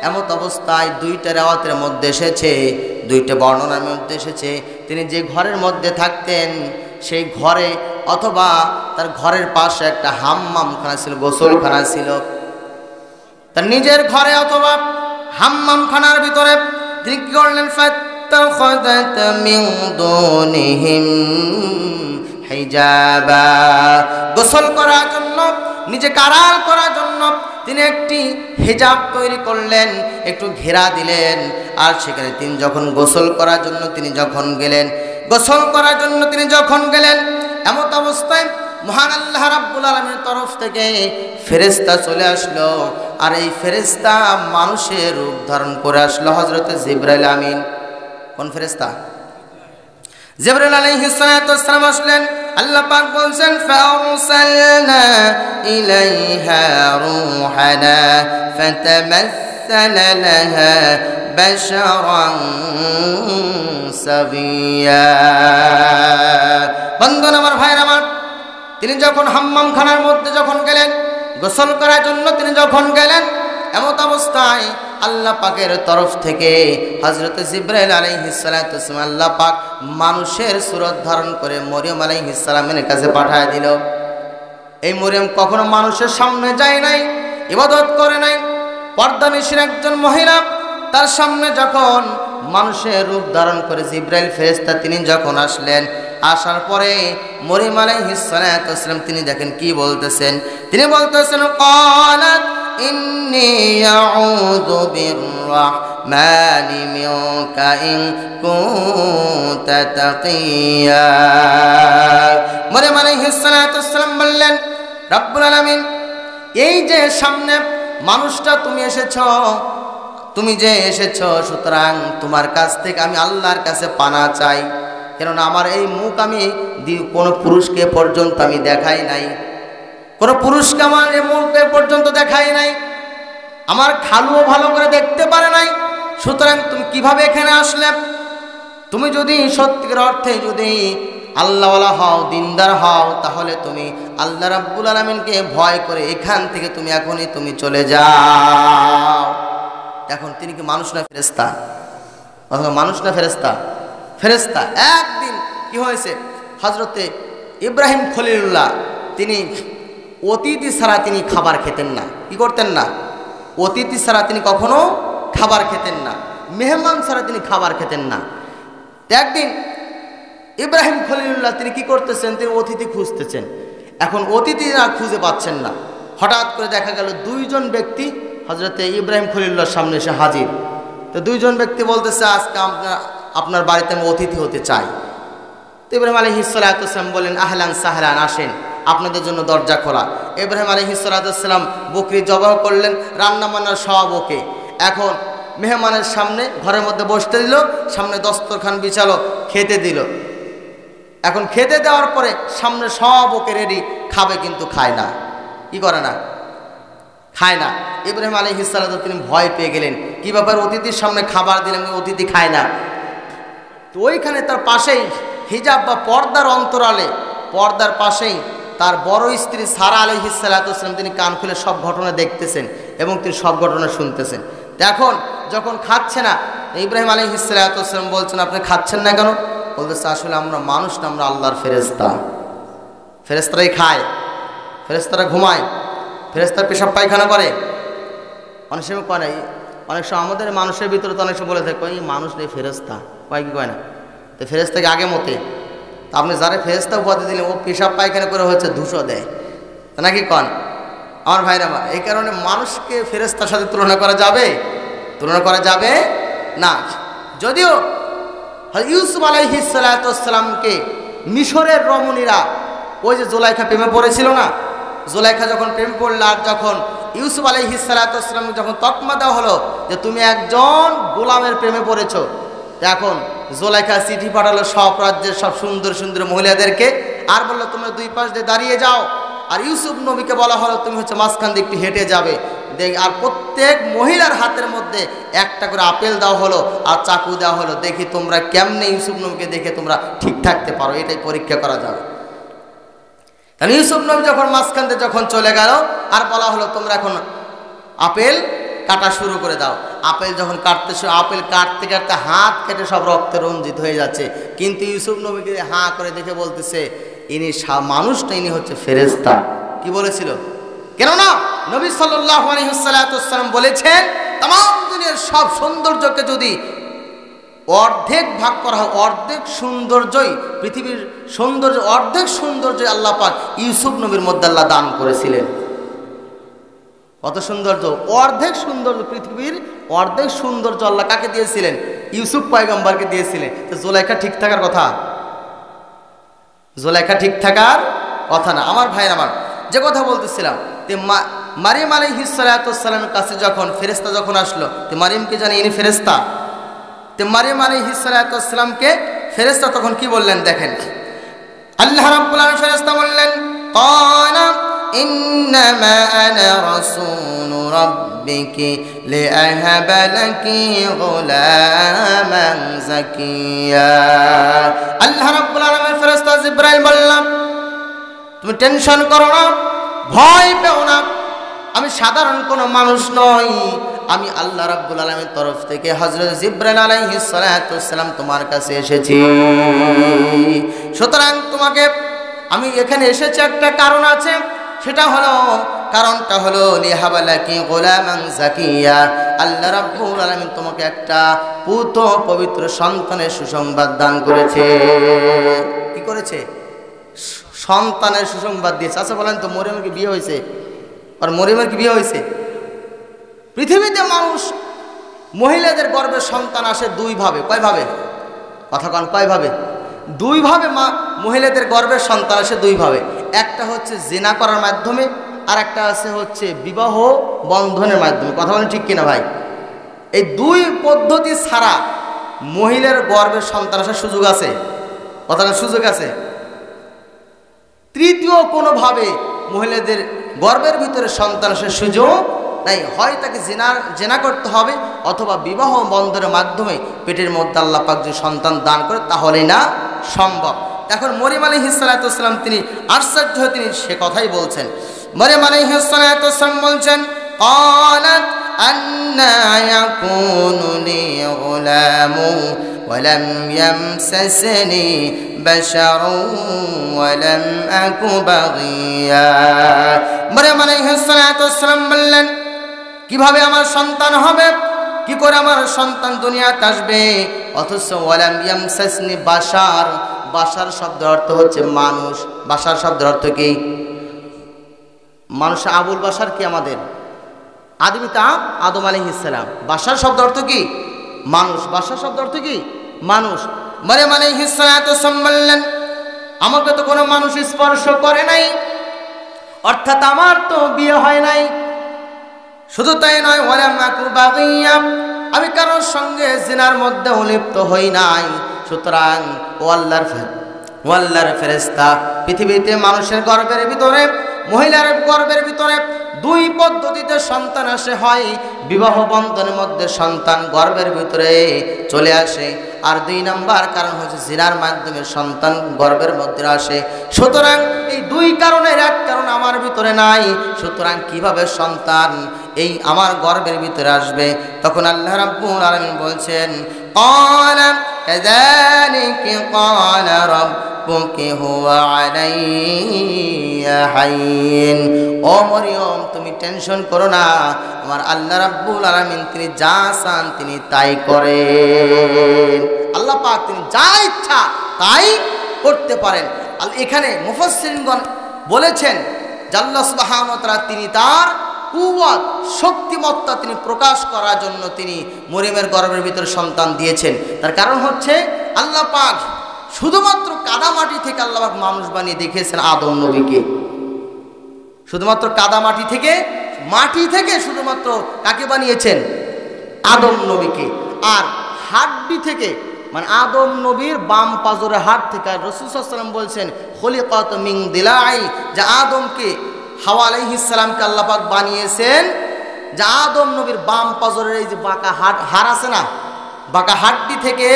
এমত অবস্থায় দুইটা রাওয়াতের মধ্যে এসেছে, দুইটা বর্ণনার মধ্যে এসেছে, তিনি যে ঘরের মধ্যে থাকতেন সেই ঘরে অথবা তার ঘরের পাশে একটা হাম্মামখানা ছিল, গোসলখানা ছিল। তার নিজের ঘরে অথবা হাম্মামখানার ভিতরে তিনি কি করলেন? ফাত্তাখাযাত মিন দুনিহিম হিজাবা, গোসল করার জন্য, নিজেকে আড়াল করার জন্য তিনি একটি হিজাব তৈরি করলেন, একটু ঘেরা দিলেন। আর সেখানে তিনি যখন গোসল করার জন্য তিনি যখন গেলেন, এমত অবস্থায় মহান আল্লাহ রাব্বুল আলামিনের তরফ থেকে ফেরেশতা চলে আসলো। আর এই ফেরেশতা মানুষের রূপ ধারণ করে আসলো হযরত জিবরাইল আমিন। কোন ফেরেশতা? জিবরাইল আলাইহিস সালাতু ওয়াস সালাম আসলেন। আল্লাহ পাক বলছেন ফাআরসালনা ইলাইহা রূহানা ফাতামাসসালা লাহা বাশারান সাবিয়া। বন্ধুগণ আমার, ভাইরা আমার, তিনি যখন হাম্মাম খানার মধ্যে যখন গেলেন, গোসল করার জন্য তিনি যখন গেলেন, এমত অবস্থায় আল্লাহ পাকের তরফ থেকে হযরত জিবরাইল আলাইহিস সালাতু ওয়াস সালাম আল্লাহ পাক মানুষের সূরত ধারণ করে মরিয়ম আলাইহিস সালামের কাছে পাঠিয়ে দিল। এই মরিয়ম কখনো মানুষের সামনে যায় নাই, ইবাদত করে নাই। পর্দানিশীন একজন মহিলা, তার সামনে যখন মানুষের রূপ ধারণ করে জিবরাইল ফেরেশতা তিনি যখন আসলেন, আসার পরে মরিয়ম আলাইহিস সালাতু ওয়াস সালাম তিনি দেখেন কি বলতেছেন। তিনি বলতেছেন ক্বালাত ইন্নী আউযু বিররাহমানি মিনকা ইন কুনতা তাকিয়া। মরিয়ম আলাইহিস সালাতু ওয়াস সালাম বললেন, রব্বুল আলামিন, এই যে সামনে মানুষটা তুমি যে এসেছো, সুতরাং তোমার কাছ থেকে আমি আল্লাহর কাছে পানা চাই। কেননা আমার এই মুখ আমি কোনো পুরুষকে পর্যন্ত আমি দেখাই নাই, কোনো পুরুষকে আমার এই মুখে পর্যন্ত দেখাই নাই, আমার খালুও ভালো করে দেখতে পারে নাই। সুতরাং তুমি কিভাবে এখানে আসলে? তুমি যদি সত্যিকার অর্থে যদি আল্লাহওয়ালা হও, দিনদার হও, তাহলে তুমি আল্লাহ রাব্বুল আলামিনকে ভয় করে এখান থেকে তুমি এখনই তুমি চলে যাও। এখন তিনি কি মানুষ না ফেরেশতা? মানুষ না ফেরেশতা? ফেরেশতা। একদিন কি হয়েছে, হযরতে ইব্রাহিম খলিলুল্লাহ তিনি অতিথি ছাড়া তিনি খাবার খেতেন না। কি করতেন না? অতিথি ছাড়া তিনি কখনো খাবার খেতেন না, মেহমান ছাড়া তিনি খাবার খেতেন না। একদিন ইব্রাহিম খলিলুল্লাহ তিনি কি করতেছেন, তিনি অতিথি খুঁজতেছেন। এখন অতিথিরা খুঁজে পাচ্ছেন না। হঠাৎ করে দেখা গেল দুইজন ব্যক্তি হযরতে ইব্রাহিম খলিলুল্লাহর সামনে এসে হাজির। তো দুইজন ব্যক্তি বলতেছে, আজকে আপনার বাড়িতে আমি অতিথি হতে চাই। তো ইব্রাহিম আলাইহিস সালাতু ওয়াস সালাম বলেন, আহলান সাহলান, আসেন, আপনাদের জন্য দরজা খোলা। ইব্রাহিম আলাইহিস সালাতু ওয়াস সালাম বকরি জবাহ করলেন, রান্না বান্নার সব ওকে। এখন মেহমানের সামনে ঘরের মধ্যে বসতে দিল, সামনে দস্তরখান বিছালো, খেতে দিল। এখন খেতে দেওয়ার পরে সামনে সব ওকে রেডি, খাবে কিন্তু খায় না। কি করে না? খায় না। ইব্রাহিম আলাইহিস সালাতু তিনি ভয় পেয়ে গেলেন, কি ব্যাপার, অতিথির সামনে খাবার দিলেন, অতিথি খায় না। তো ওইখানে তার পাশেই হিজাব বা পর্দার অন্তরালে, পর্দার পাশেই তার বড় স্ত্রী সারা আলাইহিস সালাতু ওয়াস সালাম তিনি কান খুলে সব ঘটনা দেখতেছেন এবং তিনি সব ঘটনা শুনতেছেন। এখন যখন খাচ্ছে না, ইব্রাহিম আলাইহিস সালাতু ওয়াস সালাম বলছেন, আপনি খাচ্ছেন না কেন? বলতেছে, আসলে আমরা মানুষ না, আমরা আল্লাহর ফেরেশতা। ফেরেশতারাই খায়, ফেরেশতারা ঘুমায়, ফেরেশতার পেশাব পায়খানা করে, অনেক সময় করে। অনেক সময় আমাদের মানুষের ভিতরে তো অনেক সময় বলে থাকে, এই মানুষ নেই, ফেরেশতা কয়, কি কয় না? তো ফেরেশতাকে আগে মতে, তা আপনি যারা ফেরেশতা উপাধি দিলেন, ও পেশাব পায়খানা করে হচ্ছে ধূসর দেয়, তা নাকি কন? আমার ভাইরা আমার, এই কারণে মানুষকে ফেরেশতার সাথে তুলনা করা যাবে? তুলনা করা যাবে না। যদিও ইউসুফ আলাইহিস সালাতু ওয়াস সালামকে মিশরের রমণীরা, ওই যে জুলাইখা প্রেমে পড়েছিল না, জুলাইখা যখন প্রেমে পড়ল, আর যখন ইউসুফ আলাইহিস সালাতু ওয়াস সালামকে যখন তকমা দেওয়া হলো যে তুমি একজন গোলামের প্রেমে পড়েছো, এখন জুলাইখা চিঠি পাঠালো সব রাজ্যের সব সুন্দর সুন্দর মহিলাদেরকে, আর বললো তোমরা দুই পাশ দিয়ে দাঁড়িয়ে যাও। আর ইউসুফ নবীকে বলা হলো তুমি হচ্ছে মাঝখান দিয়ে একটু হেঁটে যাবে। আর প্রত্যেক মহিলার হাতের মধ্যে একটা করে আপেল দেওয়া হলো আর চাকু দেওয়া হলো, দেখি তোমরা কেমনে ইউসুফ নবীকে দেখে তোমরা ঠিক থাকতে পারো, এটাই পরীক্ষা করা যাবে। তাহলে ইউসুফ নবী যখন মাঝখান দিয়ে যখন চলে গেল, আর বলা হলো তোমরা এখন আপেল কাটা শুরু করে দাও। আপেল যখন আপেল কাটতে কাটতে হাত কেটে সব রক্তে রঞ্জিত হয়ে যাচ্ছে, কিন্তু ইউসুফ নবীকে হাঁ করে দেখে বলতেছে, ইনি মানুষটা, ইনি হচ্ছে ফেরেশতা। কি বলেছিল? কেননা নবী সাল্লাল্লাহু আলাইহি ওয়াসাল্লাম বলেছেন, তাম দুনিয়ার সব সৌন্দর্যকে যদি অর্ধেক ভাগ করা হয়, অর্ধেক সৌন্দর্যই পৃথিবীর সৌন্দর্য, অর্ধেক সৌন্দর্য আল্লাহ পাক ইউসুফ নবীর মধ্যে আল্লাহ দান করেছিলেন। কত সৌন্দর্য, অর্ধেক সৌন্দর্য, পৃথিবীর অর্ধেক সৌন্দর্য আল্লাহ কাকে দিয়েছিলেন? ইউসুফ পয়গম্বরকে দিয়েছিলেন। তো জুলাইখা ঠিক থাকার কথা? জুলাইখা ঠিক থাকার কথা না। আমার ভাই, আমার যে কথা বলতেছিলাম, যে মারিয়াম আলাইহিস সালাতু ওয়াসসালামের কাছে যখন ফেরেশতা যখন আসলো, তো মারিয়ামকে জানি ইনি ফেরেশতা। তো মারিয়াম আলাইহিস সালাতু ওয়াসসালামকে ফেরেশতা তখন কি বললেন দেখেন, আল্লাহ রাব্বুল আলামিন ফেরেশতা বললেন, ক্বালা ইন্নামা আনা রাসূলু রাব্বিকি লিআহাবা লাকি গুলামান যাকিয়া। আল্লাহ রাব্বুল আলামিন ফেরেশতা জিবরাইল বললাম, তুমি টেনশন করো না, ভয় পেও না, আমি সাধারণ কোনো মানুষ নই, আমি আল্লাহ রাব্বুল আলামিনের তরফ থেকে হযরত জিবরাইল আলাইহিস সালাতু ওয়াসসালাম তোমার কাছে এসেছি। সুতরাং তোমাকে আমি এখানে এসেছি একটা কারণ আছে, সেটা হলো, কারণটা হলো লিহাবালাকি গোলামান জাকিয়া, আল্লাহ রাব্বুল আলামিন তোমাকে একটা পুত্র পবিত্র সন্তানের সুসংবাদ দান করেছে। কি করেছে? সন্তানের সুসংবাদ দিয়েছে। আচ্ছা বলেন তো, মরিয়মের কি বিয়ে হয়েছে? আর মরিয়মের কি বিয়ে হয়েছে? পৃথিবীতে মানুষ মহিলাদের গর্ভে সন্তান আসে দুইভাবে। কয়ভাবে? কথা কন, কয়ভাবে? দুইভাবে মহিলাদের গর্ভে সন্তান আসে দুইভাবে। একটা হচ্ছে জিনা করার মাধ্যমে, আর একটা আছে হচ্ছে বিবাহ বন্ধনের মাধ্যমে। কথা বলেন ঠিক কিনা ভাই? এই দুই পদ্ধতি ছাড়া মহিলার গর্ভে সন্তান আসার সুযোগ আছে? কথা সুযোগ আছে? তৃতীয় কোনোভাবে মহিলাদের গর্ভের ভিতরে সন্তান আসার সুযোগ নাই। হয় তাকে জেনা করতে হবে, অথবা বিবাহ বন্ধনের মাধ্যমে পেটের মধ্যে আল্লাহ পাক যদি সন্তান দান করে তাহলেই না সম্ভব। এখন মরিয়ম আলাইহিস সালাতু ওয়াসসালাম তিনি আশ্চর্য হয়ে তিনি সে কথাই বলছেন। মরিয়ম আলাইহিস সালাতু ওয়াসসালাম বলছেন, ক্বালাত আন্না ইয়াকুনু লি গুলামু ওয়া লাম ইয়ামসাসনি বাশারুন ওয়া লাম আকু বাগিয়া। মরিয়ম আলাইহিস সালাতু ওয়াসসালাম বললেন, কিভাবে আমার সন্তান হবে, কি করে আমার সন্তান দুনিয়াতে আসবে, অথচ ওয়ালাম ইয়ামসাসনি বাশার, বাশার শব্দের অর্থ হচ্ছে মানুষ। বাশার শব্দের অর্থ কি? মানুষ। আবুল বাশার কি আমাদের আদি পিতা আদম আলাইহিস সালাম। বাশার শব্দের অর্থ কি? মানুষ। বাশার শব্দের অর্থ কি? মানুষ। মরিয়ম আলাইহিস সালাতু ওয়াসসালাম বললেন, আমাকে তো কোনো মানুষ স্পর্শ করে নাই, অর্থাৎ আমার তো বিয়ে হয় নাই। শুধু তাই নয়, ওয়ালাম আকু বাগিয়া, আমি কারোর সঙ্গে জিনার মধ্যে লিপ্ত হই নাই। সুতরাং ও আল্লাহর ফেরেশতা, পৃথিবীতে মানুষের গর্ভের ভিতরে, মহিলার গর্ভের ভিতরে দুই পদ্ধতিতে সন্তান আসে। হয় বিবাহ বন্ধনের মধ্যে সন্তান গর্ভের ভিতরে চলে আসে, আর দুই নাম্বার কারণ হচ্ছে জিনার মাধ্যমে সন্তান গর্ভের মধ্যে আসে। সুতরাং এই দুই কারণের এক কারণ আমার ভিতরে নাই, সুতরাং কিভাবে সন্তান এই আমার গর্ভের ভিতরে আসবে? তখন আল্লাহ রাব্বুল আলামিন বলছেন, ক্বালা কাযালিকা ক্বালা রাব্বুকি হুয়া আলাইয়া হাইয়্যিন। ও মরিয়ম, তুমি টেনশন করো না, আমার আল্লাহ রাব্বুল আলামিন তিনি যা চান তিনি তাই করেন। আল্লাহ পাক তিনি যা ইচ্ছা তাই করতে পারেন। এখানে মুফাসসিরিনগণ বলেছেন যে আল্লাহ সুবহানাহু ওয়া তাআলা তিনি তার কুওয়াত, শক্তিমত্তা তিনি প্রকাশ করার জন্য তিনি মরিয়মের গর্ভের ভিতরে সন্তান দিয়েছেন। তার কারণ হচ্ছে আল্লাহ পাক শুধুমাত্র কাদামাটি থেকে আল্লাহ পাক মানুষ বানিয়ে দেখিয়েছেন আদম নবীকে। শুধুমাত্র কাদামাটি থেকে, মাটি থেকে শুধুমাত্র কাকে বানিয়েছেন? আদম নবীকে। আর হাড্ডি থেকে, মানে আদম নবীর বাম পাজরের হাড় থেকে রাসূল সাল্লাল্লাহু আলাইহি ওয়াসাল্লাম বলছেন খলিকাত মিন দিলাই, যে আদমকে, হাওয়া আলাইহিস সালামকে আল্লাহ পাক বানিয়েছেন যে আদম নবীর বাম পাজরের এই যে বাঁকা হাড় আছে না, বাঁকা হাড্ডি থেকে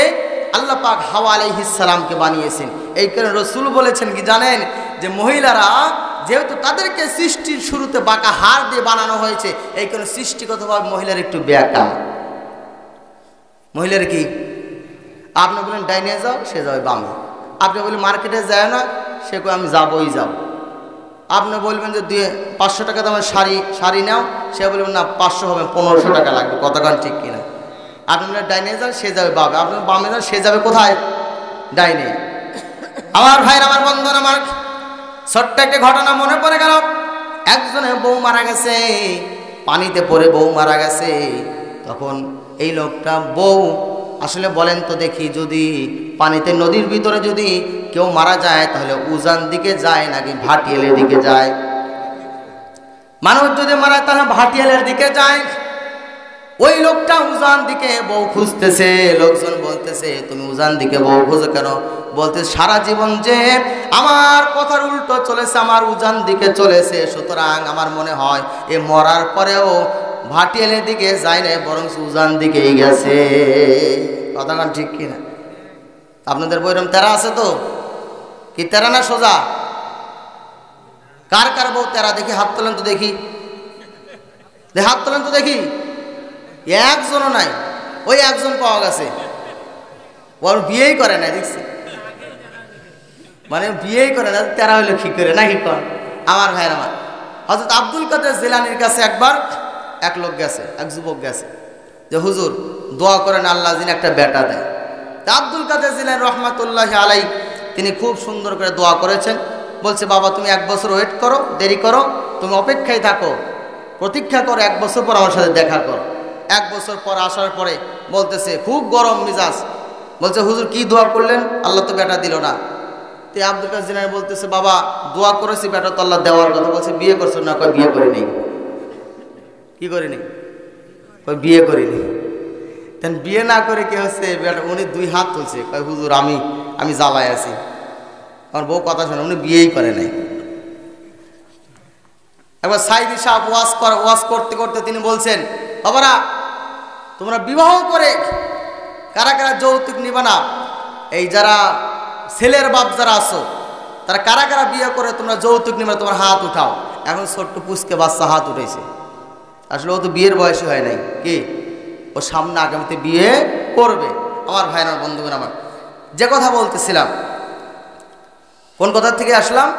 আল্লাহ পাক হাওয়া আলাইহিস সালামকে বানিয়েছেন। এই কারণে রাসূল বলেছেন কি জানেন, যে মহিলারা যেহেতু তাদেরকে সৃষ্টির শুরুতে বাঁকা হাড় দিয়ে বানানো হয়েছে, এই কারণে সৃষ্টিগতভাবে মহিলার একটু বেঁকা। মহিলার কি, আপনি বলেন ডাইনে যাও, সে যাবে বামে। আপনি বলেন মার্কেটে যায় না, সে কই আমি যাবই যাব। আপনি বলবেন যে 500 টাকা দামের শাড়ি নাও, সে বলবেন না 500 হবে, 1500 টাকা লাগবে। কতক্ষণ ঠিক কিনা? আপনার ডাইনে যান, সে যাবে বামে, আপনার বামে যান, সে যাবে কোথায়? ডাইনে। আমার ভাইয়ের, আমার বন্ধুরা, আমার ছোট্ট একটা ঘটনা মনে পড়ে গেল। একজনের বউ মারা গেছে, পানিতে পড়ে বউ মারা গেছে। তখন এই লোকটা বউ, আসলে বলেন তো দেখি, যদি পানিতে নদীর ভিতরে যদি কেউ মারা যায় তাহলে উজান দিকে যায় নাকি ভাটিয়ালের দিকে যায়? মানুষ যদি মারা যায় তাহলে ভাটিয়ালের দিকে যায়। ওই লোকটা উজান দিকে বউ খুঁজতেছে। লোকজন বলতেছে তুমি উজান দিকে বউ খুঁজো কেন? বলতে সারা জীবন যে আমার কথার উল্টো চলেছে, আমার উজান দিকে চলেছে, সুতরাং আমার মনে হয় এ মরার পরেও ভাটিয়ালের দিকে যায় না, বরং উজান দিকেই গেছে। কথাটা ঠিক কিনা? আপনাদের বইরম তেরা আছে তো? কি তেরা না সোজা? কার কার বউ তেরা দেখি হাত তোলেন তো দেখি, হাত তোলেন তো দেখি। একজনও নাই। ওই একজন পাওয়া গেছে, ওর বিয়েই করে না, দেখছি মানে বিয়েই করে না, তেরা হইলো কি করে নাকি কর? আমার ভাইয়ের, আমার হযরত আব্দুল কাদের জিলানীর কাছে একবার এক লোক গেছে, এক যুবক গেছে যে হুজুর দোয়া করেন আল্লাহ যিনি একটা বেটা দেয়। তা আব্দুল কাদের জিলানী রহমাতুল্লাহি আলাইহি তিনি খুব সুন্দর করে দোয়া করেছেন। বলছে বাবা তুমি 1 বছর ওয়েট করো, দেরি করো, তুমি অপেক্ষায় থাকো, প্রতীক্ষা করো, 1 বছর পর আমার সাথে দেখা করো। 1 বছর পর আসার পরে বলতেছে খুব গরম মিজাজ, বলছে হুজুর কি দোয়া করলেন? আল্লাহ তো বেটা দিল না। তো আব্দুল কাদের জিলানী বলতেছে বাবা দোয়া করেছি, বেটা তো আল্লাহ দেওয়ার কথা। বলছে বিয়ে করছো না? কয় বিয়ে করে নেই। কি করিনি? কয় বিয়ে করিনি। তেন বিয়ে না করে কি হচ্ছে? বেটা উনি 2 হাত তুলছে, কয় হুজুর আমি জ্বালায় আছি, আমার বউ কথা শোনে, উনি বিয়েই করে নাই। একবার সাইদি সাহেব ওয়াজ করতে করতে তিনি বলছেন বাবারা তোমরা বিবাহ করে কারা কারা যৌতুক নিবে না? এই যারা ছেলের বাপ যারা আছো তারা কারা কারা বিয়ে করে তোমরা যৌতুক নিবে, তোমার হাত উঠাও। এখন ছোট্ট পুচকে বাচ্চা হাত উঠেছে, আসলে ও তো বিয়ের বয়সী হয় নাই, কি ও সামনে আগামীতে বিয়ে করবে। আমার ভাইয়ের, আমার বন্ধুগণ, আমার যে কথা বলতেছিলাম, কোন কথা থেকে আসলাম?